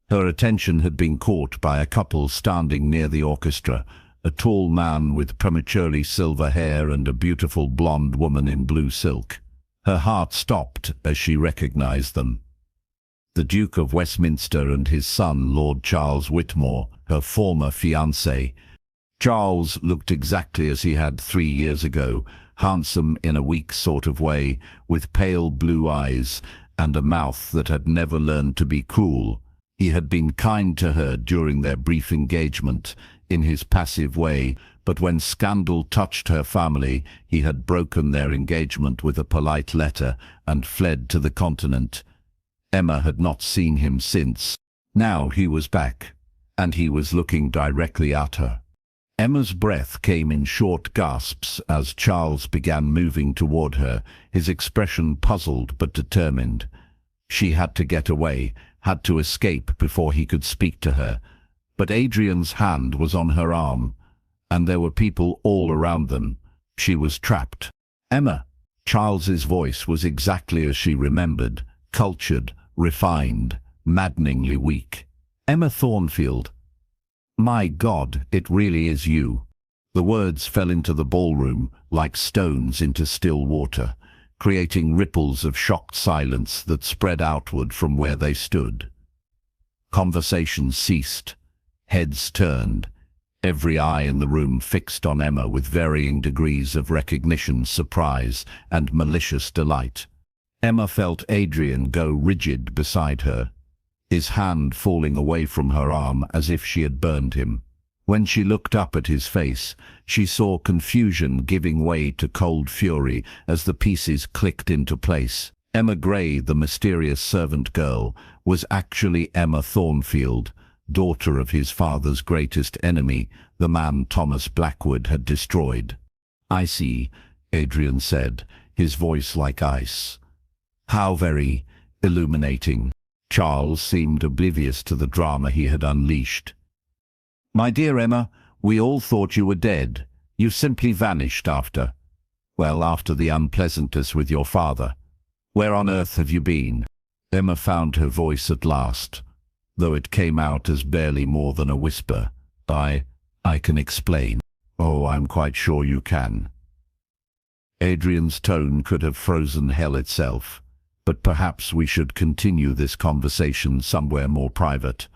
Her attention had been caught by a couple standing near the orchestra, a tall man with prematurely silver hair and a beautiful blonde woman in blue silk. Her heart stopped as she recognized them. The Duke of Westminster and his son, Lord Charles Whitmore, her former fiancé. Charles looked exactly as he had 3 years ago, handsome in a weak sort of way, with pale blue eyes and a mouth that had never learned to be cool. He had been kind to her during their brief engagement, in his passive way, but when scandal touched her family, he had broken their engagement with a polite letter and fled to the continent. Emma had not seen him since. Now he was back, and he was looking directly at her. Emma's breath came in short gasps as Charles began moving toward her, his expression puzzled but determined. She had to get away, had to escape before he could speak to her. But Adrian's hand was on her arm, and there were people all around them. She was trapped. "Emma!" Charles's voice was exactly as she remembered, cultured, refined, maddeningly weak. "Emma Thornfield. My God, it really is you." The words fell into the ballroom like stones into still water, creating ripples of shocked silence that spread outward from where they stood. Conversation ceased. Heads turned, every eye in the room fixed on Emma with varying degrees of recognition, surprise, and malicious delight. Emma felt Adrian go rigid beside her, his hand falling away from her arm as if she had burned him. When she looked up at his face, she saw confusion giving way to cold fury as the pieces clicked into place. Emma Gray, the mysterious servant girl, was actually Emma Thornfield, daughter of his father's greatest enemy, the man Thomas Blackwood had destroyed. "I see," Adrian said, his voice like ice. "How very illuminating." Charles seemed oblivious to the drama he had unleashed. "My dear Emma, we all thought you were dead. You simply vanished after the unpleasantness with your father. Where on earth have you been?" Emma found her voice at last, though it came out as barely more than a whisper. I can explain." "Oh, I'm quite sure you can." Adrian's tone could have frozen hell itself. "But perhaps we should continue this conversation somewhere more private.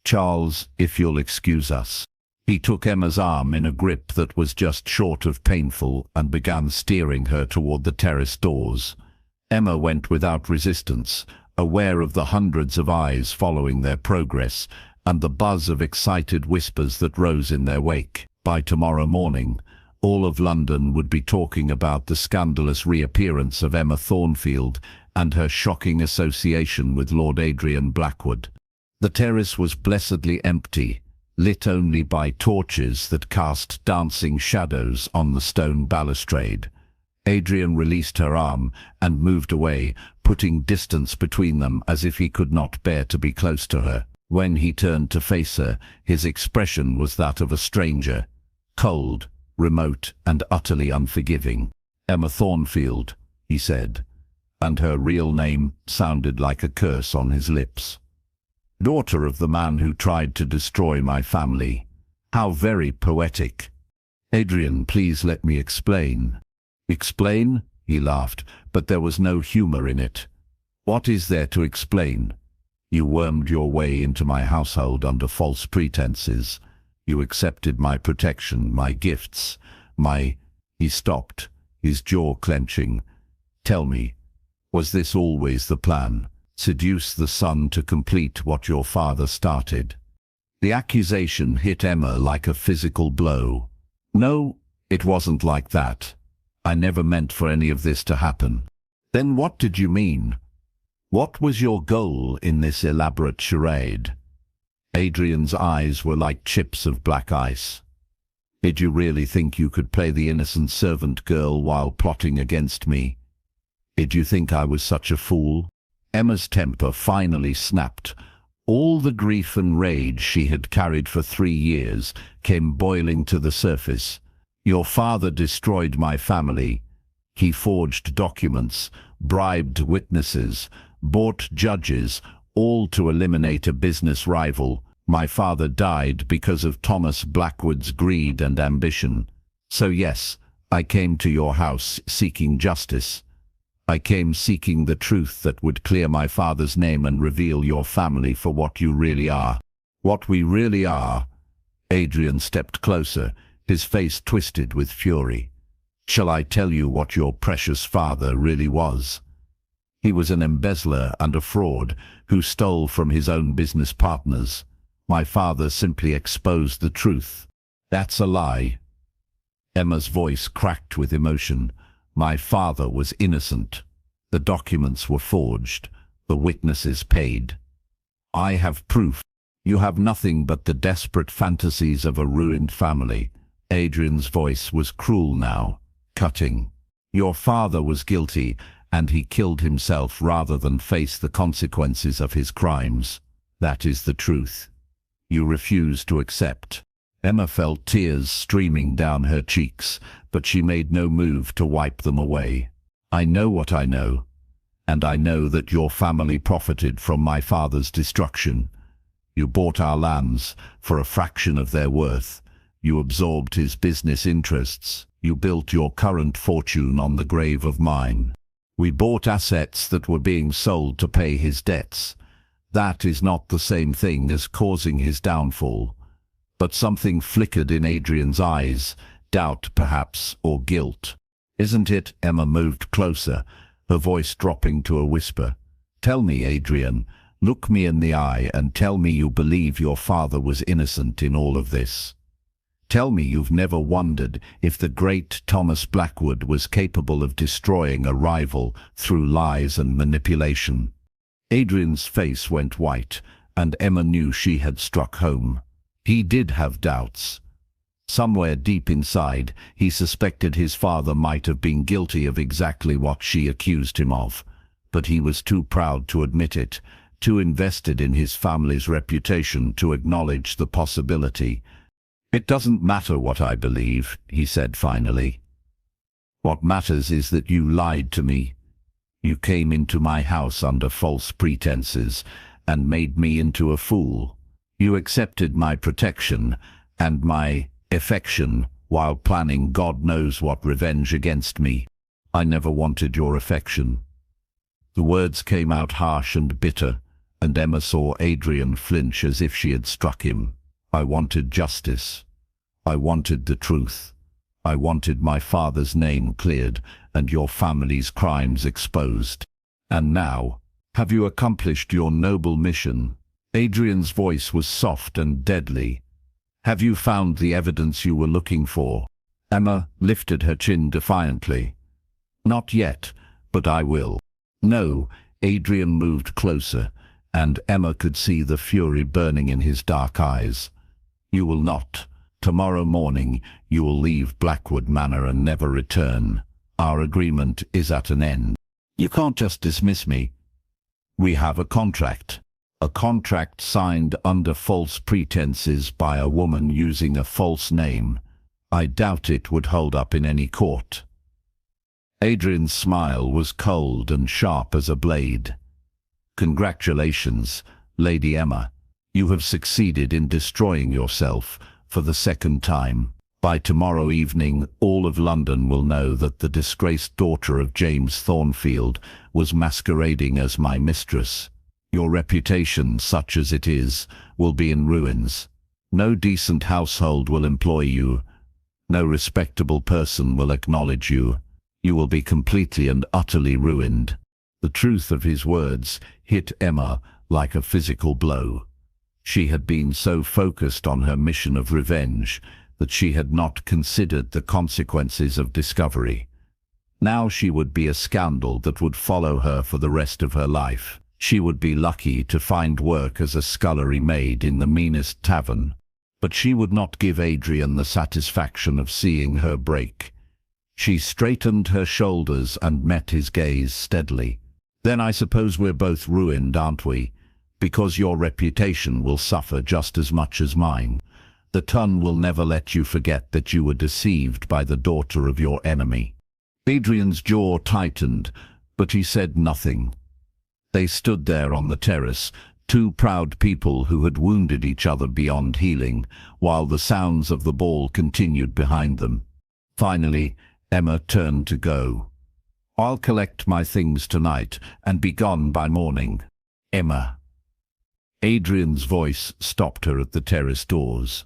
Charles, if you'll excuse us." He took Emma's arm in a grip that was just short of painful and began steering her toward the terrace doors. Emma went without resistance, aware of the hundreds of eyes following their progress and the buzz of excited whispers that rose in their wake. By tomorrow morning, all of London would be talking about the scandalous reappearance of Emma Thornfield and her shocking association with Lord Adrian Blackwood. The terrace was blessedly empty, lit only by torches that cast dancing shadows on the stone balustrade. Adrian released her arm and moved away, putting distance between them as if he could not bear to be close to her. When he turned to face her, his expression was that of a stranger, cold, remote, and utterly unforgiving. "Emma Thornfield," he said, and her real name sounded like a curse on his lips. "Daughter of the man who tried to destroy my family. How very poetic." "Adrian, please let me explain." "Explain?" he laughed, but there was no humor in it. "What is there to explain? You wormed your way into my household under false pretenses. You accepted my protection, my gifts, my—" He stopped, his jaw clenching. "Tell me, was this always the plan? Seduce the son to complete what your father started?" The accusation hit Emma like a physical blow. "No, it wasn't like that. I never meant for any of this to happen." "Then what did you mean? What was your goal in this elaborate charade?" Adrian's eyes were like chips of black ice. "Did you really think you could play the innocent servant girl while plotting against me? Did you think I was such a fool?" Emma's temper finally snapped. All the grief and rage she had carried for 3 years came boiling to the surface. "Your father destroyed my family. He forged documents, bribed witnesses, bought judges, all to eliminate a business rival. My father died because of Thomas Blackwood's greed and ambition. So yes, I came to your house seeking justice. I came seeking the truth that would clear my father's name and reveal your family for what you really are." "What we really are?" Adrian stepped closer, his face twisted with fury. "Shall I tell you what your precious father really was? He was an embezzler and a fraud who stole from his own business partners. My father simply exposed the truth." "That's a lie." Emma's voice cracked with emotion. "My father was innocent. The documents were forged. The witnesses paid. I have proof. You have nothing but the desperate fantasies of a ruined family." Adrian's voice was cruel now, cutting. "Your father was guilty, and he killed himself rather than face the consequences of his crimes. That is the truth. You refuse to accept." Emma felt tears streaming down her cheeks, but she made no move to wipe them away. "I know what I know, and I know that your family profited from my father's destruction. You bought our lands for a fraction of their worth. You absorbed his business interests. You built your current fortune on the grave of mine. We bought assets that were being sold to pay his debts. That is not the same thing as causing his downfall." But something flickered in Adrian's eyes, doubt perhaps, or guilt. "Isn't it?" Emma moved closer, her voice dropping to a whisper. "Tell me, Adrian, look me in the eye and tell me you believe your father was innocent in all of this. Tell me you've never wondered if the great Thomas Blackwood was capable of destroying a rival through lies and manipulation. Adrian's face went white, and Emma knew she had struck home. He did have doubts. Somewhere deep inside, he suspected his father might have been guilty of exactly what she accused him of. But he was too proud to admit it, too invested in his family's reputation to acknowledge the possibility. "It doesn't matter what I believe," he said finally. "What matters is that you lied to me. You came into my house under false pretenses and made me into a fool. You accepted my protection and my affection while planning God knows what revenge against me. I never wanted your affection." The words came out harsh and bitter, and Emma saw Adrian flinch as if she had struck him. "I wanted justice. I wanted the truth. I wanted my father's name cleared and your family's crimes exposed. And now, have you accomplished your noble mission?" Adrian's voice was soft and deadly. "Have you found the evidence you were looking for?" Emma lifted her chin defiantly. "Not yet, but I will." "No." Adrian moved closer, and Emma could see the fury burning in his dark eyes. "You will not. Tomorrow morning you will leave Blackwood Manor and never return. Our agreement is at an end. You can't just dismiss me. We have a contract. A contract signed under false pretenses by a woman using a false name. I doubt it would hold up in any court." Adrian's smile was cold and sharp as a blade. "Congratulations, Lady Emma. You have succeeded in destroying yourself for the second time. By tomorrow evening, all of London will know that the disgraced daughter of James Thornfield was masquerading as my mistress. Your reputation, such as it is, will be in ruins. No decent household will employ you. No respectable person will acknowledge you. You will be completely and utterly ruined." The truth of his words hit Emma like a physical blow. She had been so focused on her mission of revenge that she had not considered the consequences of discovery. Now she would be a scandal that would follow her for the rest of her life. She would be lucky to find work as a scullery maid in the meanest tavern. But she would not give Adrian the satisfaction of seeing her break. She straightened her shoulders and met his gaze steadily. "Then I suppose we're both ruined, aren't we? Because your reputation will suffer just as much as mine. The Ton will never let you forget that you were deceived by the daughter of your enemy." Adrian's jaw tightened, but he said nothing. They stood there on the terrace, two proud people who had wounded each other beyond healing, while the sounds of the ball continued behind them. Finally, Emma turned to go. "I'll collect my things tonight and be gone by morning." "Emma." Adrian's voice stopped her at the terrace doors.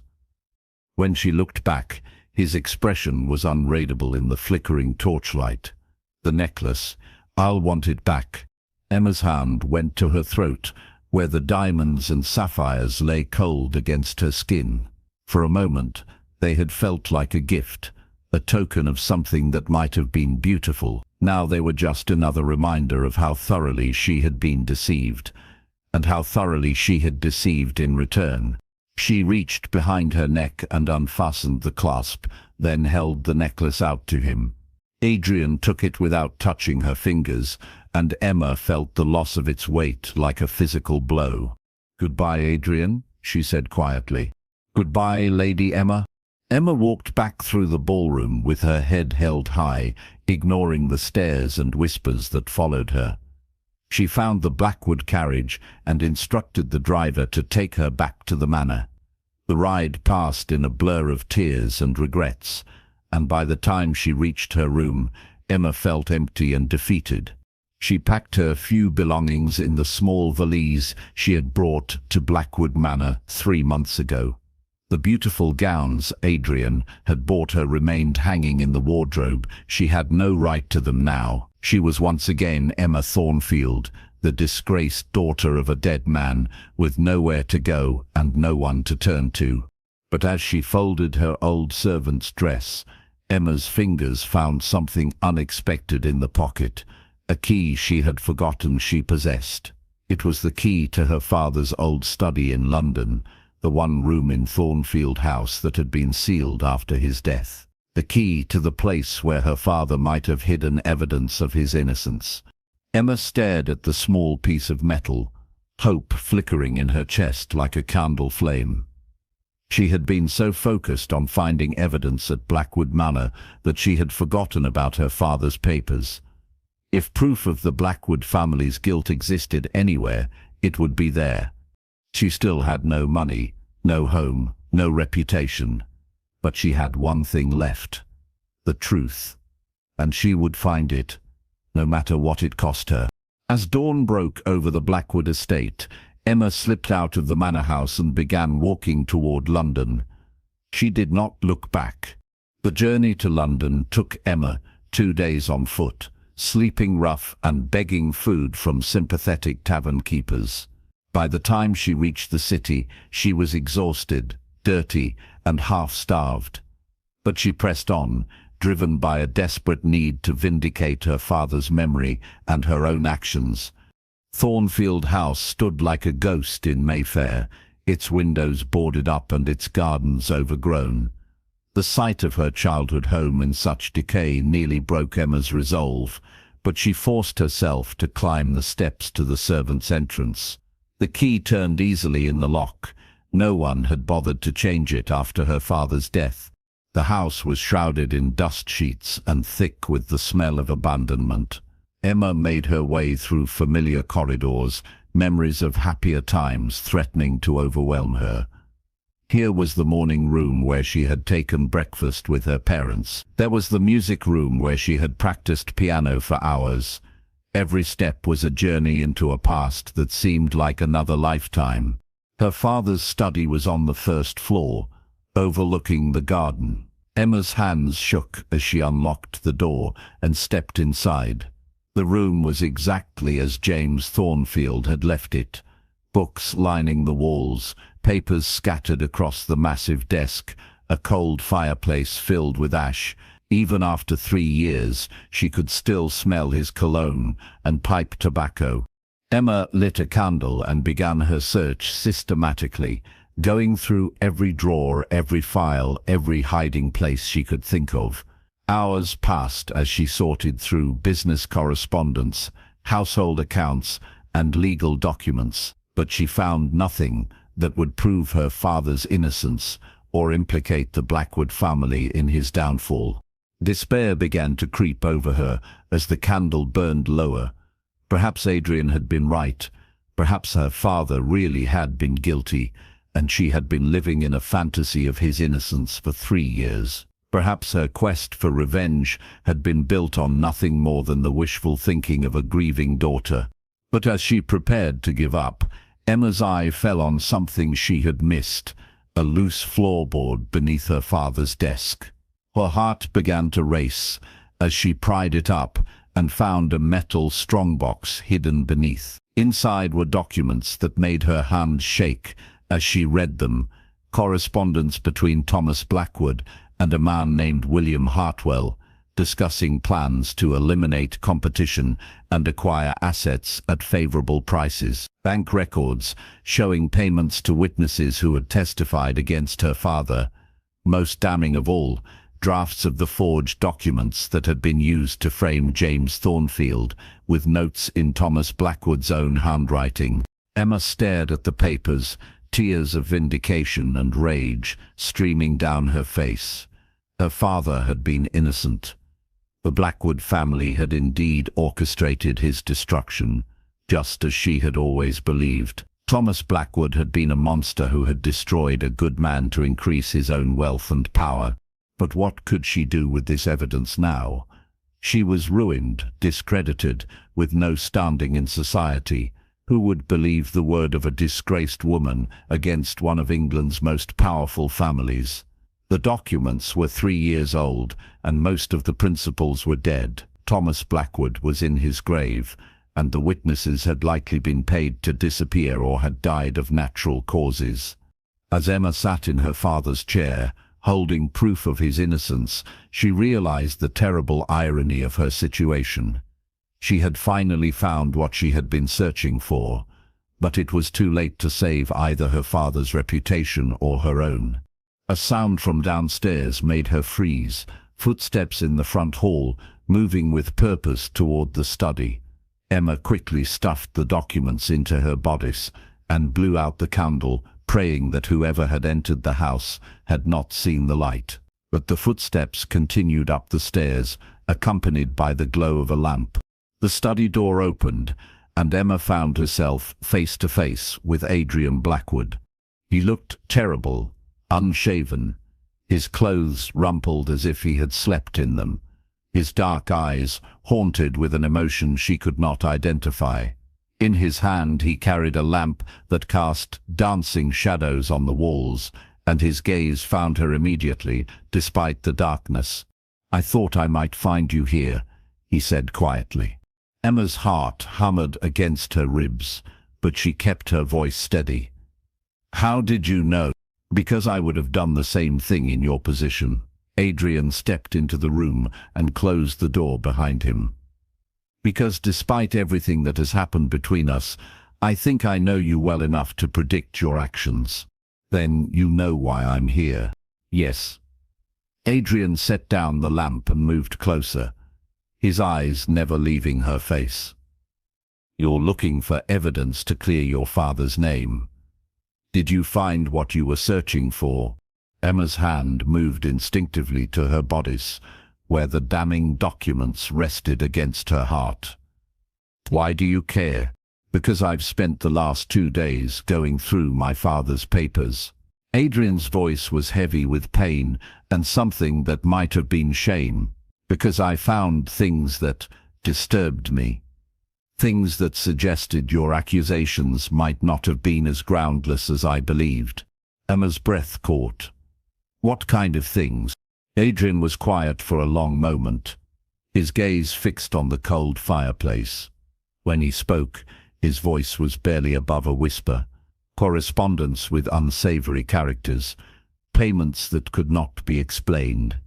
When she looked back, his expression was unreadable in the flickering torchlight. "The necklace, I'll want it back." Emma's hand went to her throat, where the diamonds and sapphires lay cold against her skin. For a moment, they had felt like a gift, a token of something that might have been beautiful. Now they were just another reminder of how thoroughly she had been deceived, and how thoroughly she had deceived in return. She reached behind her neck and unfastened the clasp, then held the necklace out to him. Adrian took it without touching her fingers, and Emma felt the loss of its weight like a physical blow. "Goodbye, Adrian," she said quietly. "Goodbye, Lady Emma." Emma walked back through the ballroom with her head held high, ignoring the stares and whispers that followed her. She found the Blackwood carriage and instructed the driver to take her back to the manor. The ride passed in a blur of tears and regrets, and by the time she reached her room, Emma felt empty and defeated. She packed her few belongings in the small valise she had brought to Blackwood Manor 3 months ago. The beautiful gowns Adrian had bought her remained hanging in the wardrobe. She had no right to them now. She was once again Emma Thornfield, the disgraced daughter of a dead man, with nowhere to go and no one to turn to. But as she folded her old servant's dress, Emma's fingers found something unexpected in the pocket, a key she had forgotten she possessed. It was the key to her father's old study in London, the one room in Thornfield House that had been sealed after his death. The key to the place where her father might have hidden evidence of his innocence. Emma stared at the small piece of metal, hope flickering in her chest like a candle flame. She had been so focused on finding evidence at Blackwood Manor that she had forgotten about her father's papers. If proof of the Blackwood family's guilt existed anywhere, it would be there. She still had no money, no home, no reputation. But she had one thing left: the truth. And she would find it, no matter what it cost her. As dawn broke over the Blackwood estate, Emma slipped out of the manor house and began walking toward London. She did not look back. The journey to London took Emma 2 days on foot, sleeping rough and begging food from sympathetic tavern keepers. By the time she reached the city, she was exhausted, dirty, and half-starved. But she pressed on, driven by a desperate need to vindicate her father's memory and her own actions. Thornfield House stood like a ghost in Mayfair, its windows boarded up and its gardens overgrown. The sight of her childhood home in such decay nearly broke Emma's resolve, but she forced herself to climb the steps to the servants' entrance. The key turned easily in the lock. No one had bothered to change it after her father's death. The house was shrouded in dust sheets and thick with the smell of abandonment. Emma made her way through familiar corridors, memories of happier times threatening to overwhelm her. Here was the morning room where she had taken breakfast with her parents. There was the music room where she had practiced piano for hours. Every step was a journey into a past that seemed like another lifetime. Her father's study was on the first floor, overlooking the garden. Emma's hands shook as she unlocked the door and stepped inside. The room was exactly as James Thornfield had left it. Books lining the walls, papers scattered across the massive desk, a cold fireplace filled with ash. Even after 3 years, she could still smell his cologne and pipe tobacco. Emma lit a candle and began her search systematically, going through every drawer, every file, every hiding place she could think of. Hours passed as she sorted through business correspondence, household accounts, and legal documents, but she found nothing that would prove her father's innocence or implicate the Blackwood family in his downfall. Despair began to creep over her as the candle burned lower. Perhaps Adrian had been right. Perhaps her father really had been guilty, and she had been living in a fantasy of his innocence for 3 years. Perhaps her quest for revenge had been built on nothing more than the wishful thinking of a grieving daughter. But as she prepared to give up, Emma's eye fell on something she had missed, a loose floorboard beneath her father's desk. Her heart began to race as she pried it up and found a metal strongbox hidden beneath. Inside were documents that made her hands shake as she read them, correspondence between Thomas Blackwood and a man named William Hartwell, discussing plans to eliminate competition and acquire assets at favorable prices. Bank records showing payments to witnesses who had testified against her father. Most damning of all, drafts of the forged documents that had been used to frame James Thornfield, with notes in Thomas Blackwood's own handwriting. Emma stared at the papers, tears of vindication and rage streaming down her face. Her father had been innocent. The Blackwood family had indeed orchestrated his destruction, just as she had always believed. Thomas Blackwood had been a monster who had destroyed a good man to increase his own wealth and power. But what could she do with this evidence now? She was ruined, discredited, with no standing in society. Who would believe the word of a disgraced woman against one of England's most powerful families? The documents were 3 years old, and most of the principals were dead. Thomas Blackwood was in his grave, and the witnesses had likely been paid to disappear or had died of natural causes. As Emma sat in her father's chair, holding proof of his innocence, she realized the terrible irony of her situation. She had finally found what she had been searching for, but it was too late to save either her father's reputation or her own. A sound from downstairs made her freeze, footsteps in the front hall, moving with purpose toward the study. Emma quickly stuffed the documents into her bodice and blew out the candle, praying that whoever had entered the house had not seen the light. But the footsteps continued up the stairs, accompanied by the glow of a lamp. The study door opened, and Emma found herself face to face with Adrian Blackwood. He looked terrible, unshaven, his clothes rumpled as if he had slept in them, his dark eyes haunted with an emotion she could not identify. In his hand he carried a lamp that cast dancing shadows on the walls, and his gaze found her immediately, despite the darkness. "I thought I might find you here," he said quietly. Emma's heart hammered against her ribs, but she kept her voice steady. "How did you know?" "Because I would have done the same thing in your position." Adrian stepped into the room and closed the door behind him. "Because despite everything that has happened between us, I think I know you well enough to predict your actions." "Then you know why I'm here." "Yes." Adrian set down the lamp and moved closer, his eyes never leaving her face. "You're looking for evidence to clear your father's name. Did you find what you were searching for?" Emma's hand moved instinctively to her bodice, where the damning documents rested against her heart. "Why do you care?" "Because I've spent the last 2 days going through my father's papers." Adrian's voice was heavy with pain and something that might have been shame. "Because I found things that disturbed me. Things that suggested your accusations might not have been as groundless as I believed." Emma's breath caught. "What kind of things?" Adrian was quiet for a long moment, his gaze fixed on the cold fireplace. When he spoke, his voice was barely above a whisper. Correspondence with unsavory characters, payments that could not be explained,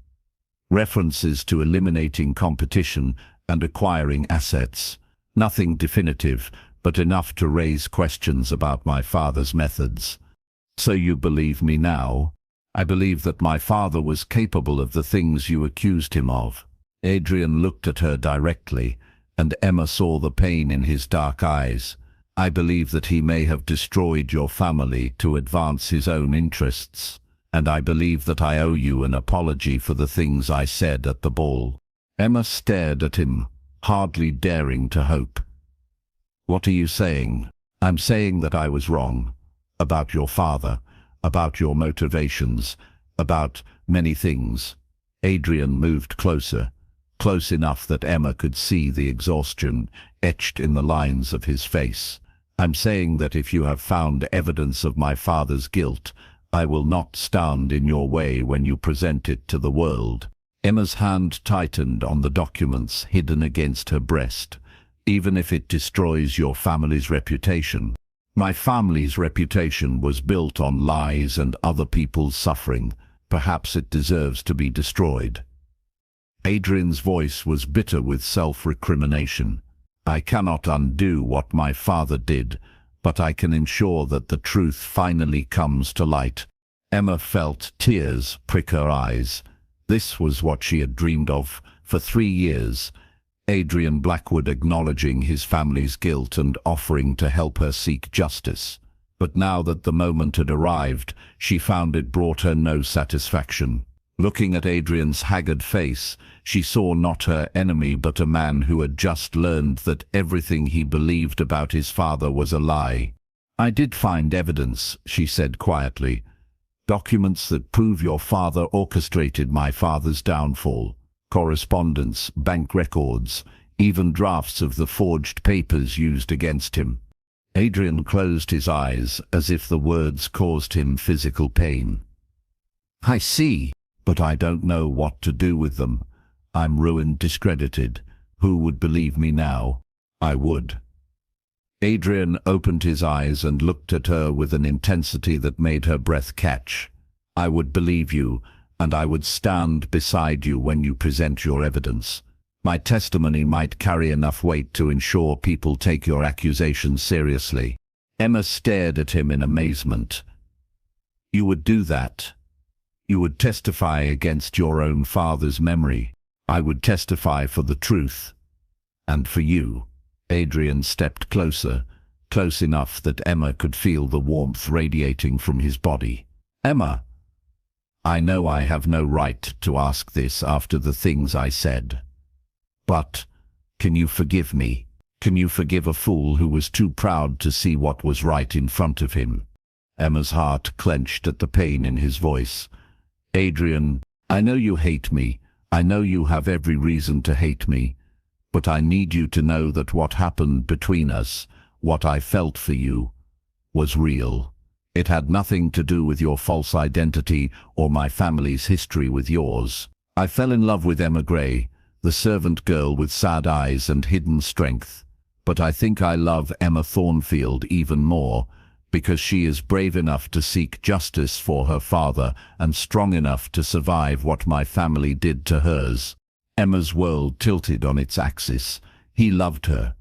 references to eliminating competition and acquiring assets. Nothing definitive, but enough to raise questions about my father's methods. "So you believe me now?" "I believe that my father was capable of the things you accused him of." Adrian looked at her directly, and Emma saw the pain in his dark eyes. "I believe that he may have destroyed your family to advance his own interests, and I believe that I owe you an apology for the things I said at the ball." Emma stared at him, hardly daring to hope. "What are you saying?" "I'm saying that I was wrong. About your father, about your motivations, about many things." Adrian moved closer, close enough that Emma could see the exhaustion etched in the lines of his face. "I'm saying that if you have found evidence of my father's guilt, I will not stand in your way when you present it to the world." Emma's hand tightened on the documents hidden against her breast. "Even if it destroys your family's reputation." "My family's reputation was built on lies and other people's suffering. Perhaps it deserves to be destroyed." Adrian's voice was bitter with self-recrimination. "I cannot undo what my father did, but I can ensure that the truth finally comes to light." Emma felt tears prick her eyes. This was what she had dreamed of for 3 years. Adrian Blackwood acknowledging his family's guilt and offering to help her seek justice. But now that the moment had arrived, she found it brought her no satisfaction. Looking at Adrian's haggard face, she saw not her enemy but a man who had just learned that everything he believed about his father was a lie. "I did find evidence," she said quietly. "Documents that prove your father orchestrated my father's downfall. Correspondence, bank records, even drafts of the forged papers used against him." Adrian closed his eyes as if the words caused him physical pain. "I see, but I don't know what to do with them. I'm ruined, discredited. Who would believe me now?" "I would." Adrian opened his eyes and looked at her with an intensity that made her breath catch. "I would believe you, and I would stand beside you when you present your evidence. My testimony might carry enough weight to ensure people take your accusations seriously." Emma stared at him in amazement. "You would do that? You would testify against your own father's memory?" "I would testify for the truth. And for you." Adrian stepped closer, close enough that Emma could feel the warmth radiating from his body. "Emma, I know I have no right to ask this after the things I said. But can you forgive me? Can you forgive a fool who was too proud to see what was right in front of him?" Emma's heart clenched at the pain in his voice. "Adrian, I know you hate me. I know you have every reason to hate me. But I need you to know that what happened between us, what I felt for you, was real. It had nothing to do with your false identity or my family's history with yours. I fell in love with Emma Gray, the servant girl with sad eyes and hidden strength. But I think I love Emma Thornfield even more, because she is brave enough to seek justice for her father and strong enough to survive what my family did to hers." Emma's world tilted on its axis. He loved her.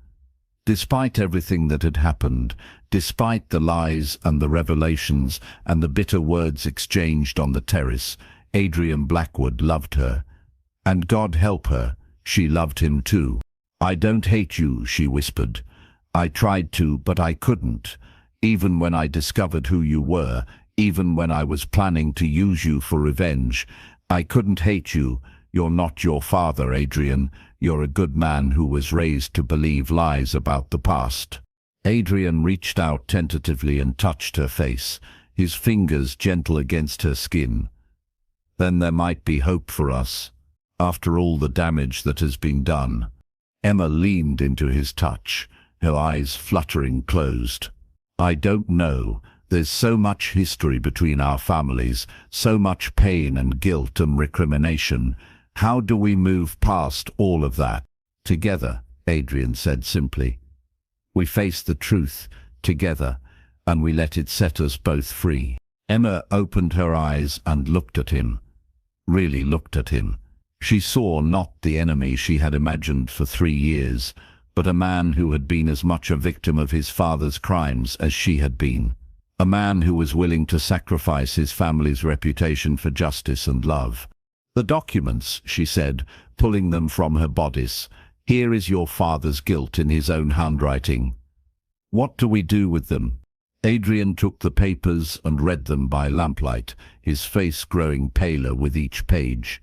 Despite everything that had happened, despite the lies and the revelations and the bitter words exchanged on the terrace, Adrian Blackwood loved her. And God help her, she loved him too. "I don't hate you," she whispered. "I tried to, but I couldn't. Even when I discovered who you were, even when I was planning to use you for revenge, I couldn't hate you. You're not your father, Adrian. You're a good man who was raised to believe lies about the past." Adrian reached out tentatively and touched her face, his fingers gentle against her skin. "Then there might be hope for us, after all the damage that has been done." Emma leaned into his touch, her eyes fluttering closed. "I don't know. There's so much history between our families, so much pain and guilt and recrimination. How do we move past all of that?" "Together," Adrian said simply. "We face the truth together, and we let it set us both free." Emma opened her eyes and looked at him. Really looked at him. She saw not the enemy she had imagined for 3 years, but a man who had been as much a victim of his father's crimes as she had been. A man who was willing to sacrifice his family's reputation for justice and love. "The documents," she said, pulling them from her bodice. "Here is your father's guilt in his own handwriting. What do we do with them?" Adrian took the papers and read them by lamplight, his face growing paler with each page.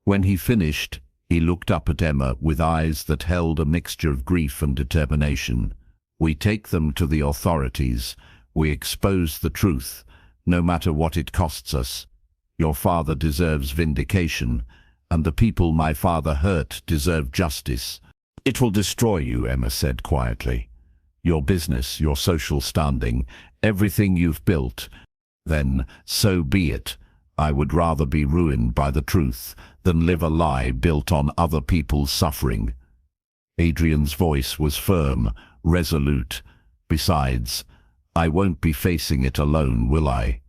When he finished, he looked up at Emma with eyes that held a mixture of grief and determination. "We take them to the authorities. We expose the truth, no matter what it costs us. Your father deserves vindication, and the people my father hurt deserve justice." "It will destroy you," Emma said quietly. "Your business, your social standing, everything you've built. Then, so be it. I would rather be ruined by the truth than live a lie built on other people's suffering." Adrian's voice was firm, resolute. "Besides, I won't be facing it alone, will I?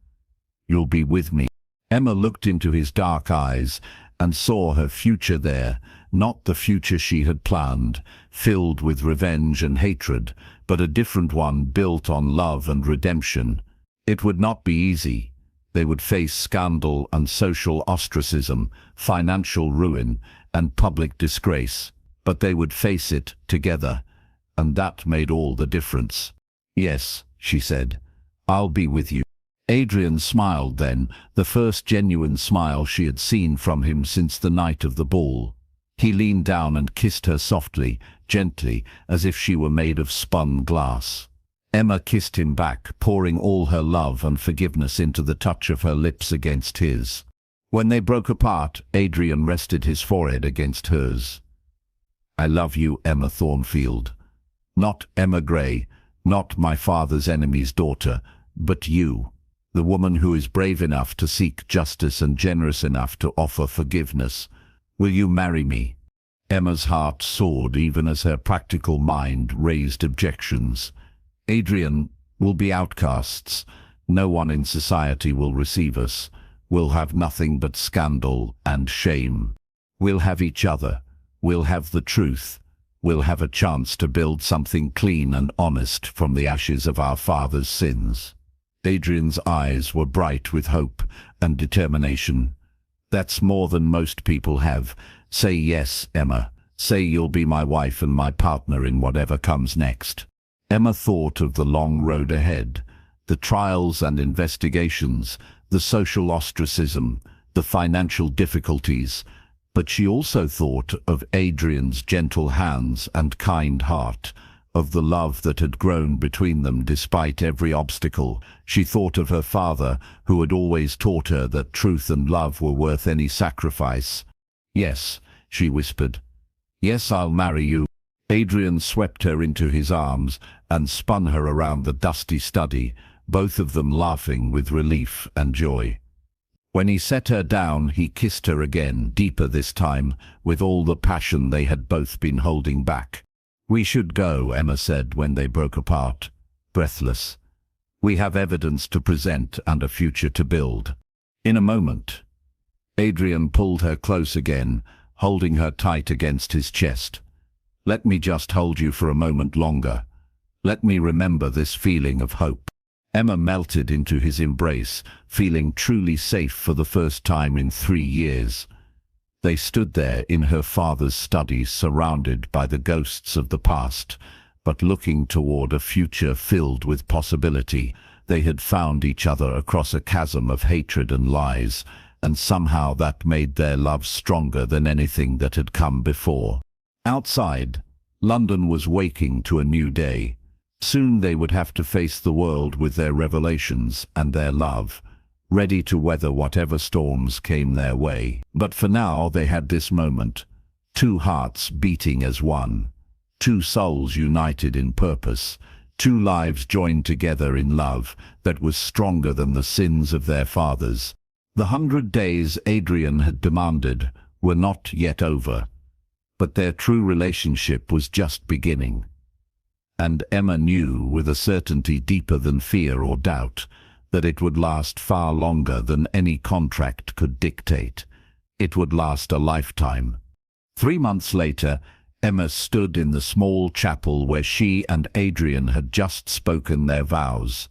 You'll be with me." Emma looked into his dark eyes and saw her future there, not the future she had planned, filled with revenge and hatred, but a different one built on love and redemption. It would not be easy. They would face scandal and social ostracism, financial ruin and public disgrace, but they would face it together, and that made all the difference. "Yes," she said, "I'll be with you." Adrian smiled then, the first genuine smile she had seen from him since the night of the ball. He leaned down and kissed her softly, gently, as if she were made of spun glass. Emma kissed him back, pouring all her love and forgiveness into the touch of her lips against his. When they broke apart, Adrian rested his forehead against hers. "I love you, Emma Thornfield. Not Emma Gray, not my father's enemy's daughter, but you. The woman who is brave enough to seek justice and generous enough to offer forgiveness. Will you marry me?" Emma's heart soared even as her practical mind raised objections. Adrian, we'll be outcasts. No one in society will receive us. We'll have nothing but scandal and shame. We'll have each other. We'll have the truth. We'll have a chance to build something clean and honest from the ashes of our father's sins. Adrian's eyes were bright with hope and determination. That's more than most people have. Say yes, Emma. Say you'll be my wife and my partner in whatever comes next. Emma thought of the long road ahead, the trials and investigations, the social ostracism, the financial difficulties, but she also thought of Adrian's gentle hands and kind heart, of the love that had grown between them despite every obstacle. She thought of her father, who had always taught her that truth and love were worth any sacrifice. Yes, she whispered. Yes, I'll marry you. Adrian swept her into his arms and spun her around the dusty study, both of them laughing with relief and joy. When he set her down, he kissed her again, deeper this time, with all the passion they had both been holding back. We should go, Emma said when they broke apart, breathless. We have evidence to present and a future to build. In a moment, Adrian pulled her close again, holding her tight against his chest. Let me just hold you for a moment longer. Let me remember this feeling of hope. Emma melted into his embrace, feeling truly safe for the first time in 3 years. They stood there in her father's study, surrounded by the ghosts of the past, but looking toward a future filled with possibility. They had found each other across a chasm of hatred and lies, and somehow that made their love stronger than anything that had come before. Outside, London was waking to a new day. Soon they would have to face the world with their revelations and their love, ready to weather whatever storms came their way. But for now they had this moment, 2 hearts beating as one, 2 souls united in purpose, 2 lives joined together in love that was stronger than the sins of their fathers. The 100 days Adrian had demanded were not yet over, but their true relationship was just beginning. And Emma knew, with a certainty deeper than fear or doubt, that it would last far longer than any contract could dictate. It would last a lifetime. 3 months later, Emma stood in the small chapel where she and Adrian had just spoken their vows.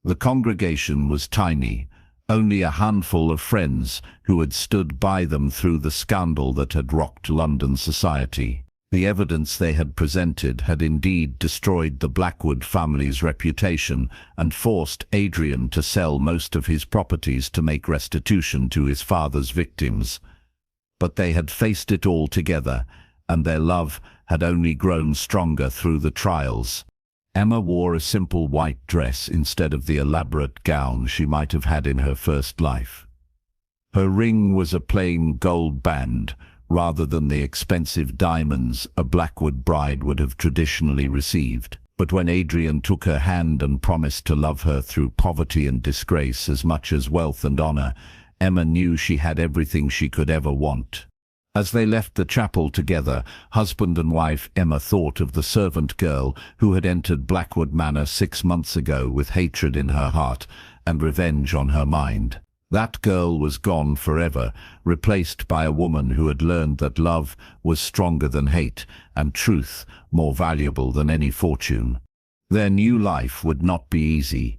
The congregation was tiny, only a handful of friends who had stood by them through the scandal that had rocked London society. The evidence they had presented had indeed destroyed the Blackwood family's reputation and forced Adrian to sell most of his properties to make restitution to his father's victims. But they had faced it all together, and their love had only grown stronger through the trials. Emma wore a simple white dress instead of the elaborate gown she might have had in her first life. Her ring was a plain gold band, rather than the expensive diamonds a Blackwood bride would have traditionally received. But when Adrian took her hand and promised to love her through poverty and disgrace as much as wealth and honor, Emma knew she had everything she could ever want. As they left the chapel together, husband and wife, Emma thought of the servant girl who had entered Blackwood Manor 6 months ago with hatred in her heart and revenge on her mind. That girl was gone forever, replaced by a woman who had learned that love was stronger than hate and truth more valuable than any fortune. Their new life would not be easy.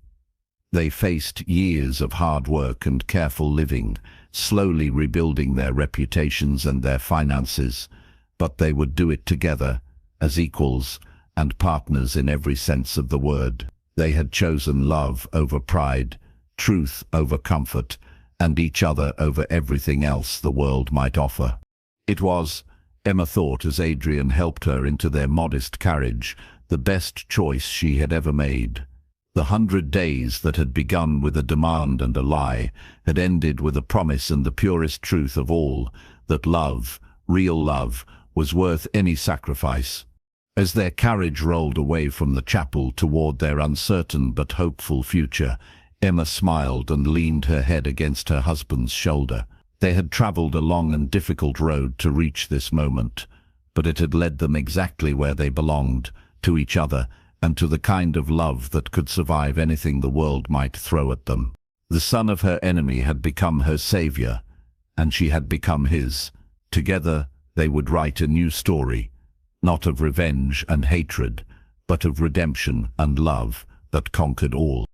They faced years of hard work and careful living, slowly rebuilding their reputations and their finances, but they would do it together, as equals and partners in every sense of the word. They had chosen love over pride, truth over comfort, and each other over everything else the world might offer. It was, Emma thought as Adrian helped her into their modest carriage, the best choice she had ever made. The 100 days that had begun with a demand and a lie had ended with a promise and the purest truth of all, that love, real love, was worth any sacrifice. As their carriage rolled away from the chapel toward their uncertain but hopeful future, Emma smiled and leaned her head against her husband's shoulder. They had traveled a long and difficult road to reach this moment. but it had led them exactly where they belonged, to each other, and to the kind of love that could survive anything the world might throw at them. The son of her enemy had become her savior, and she had become his. Together, they would write a new story, not of revenge and hatred, but of redemption and love that conquered all.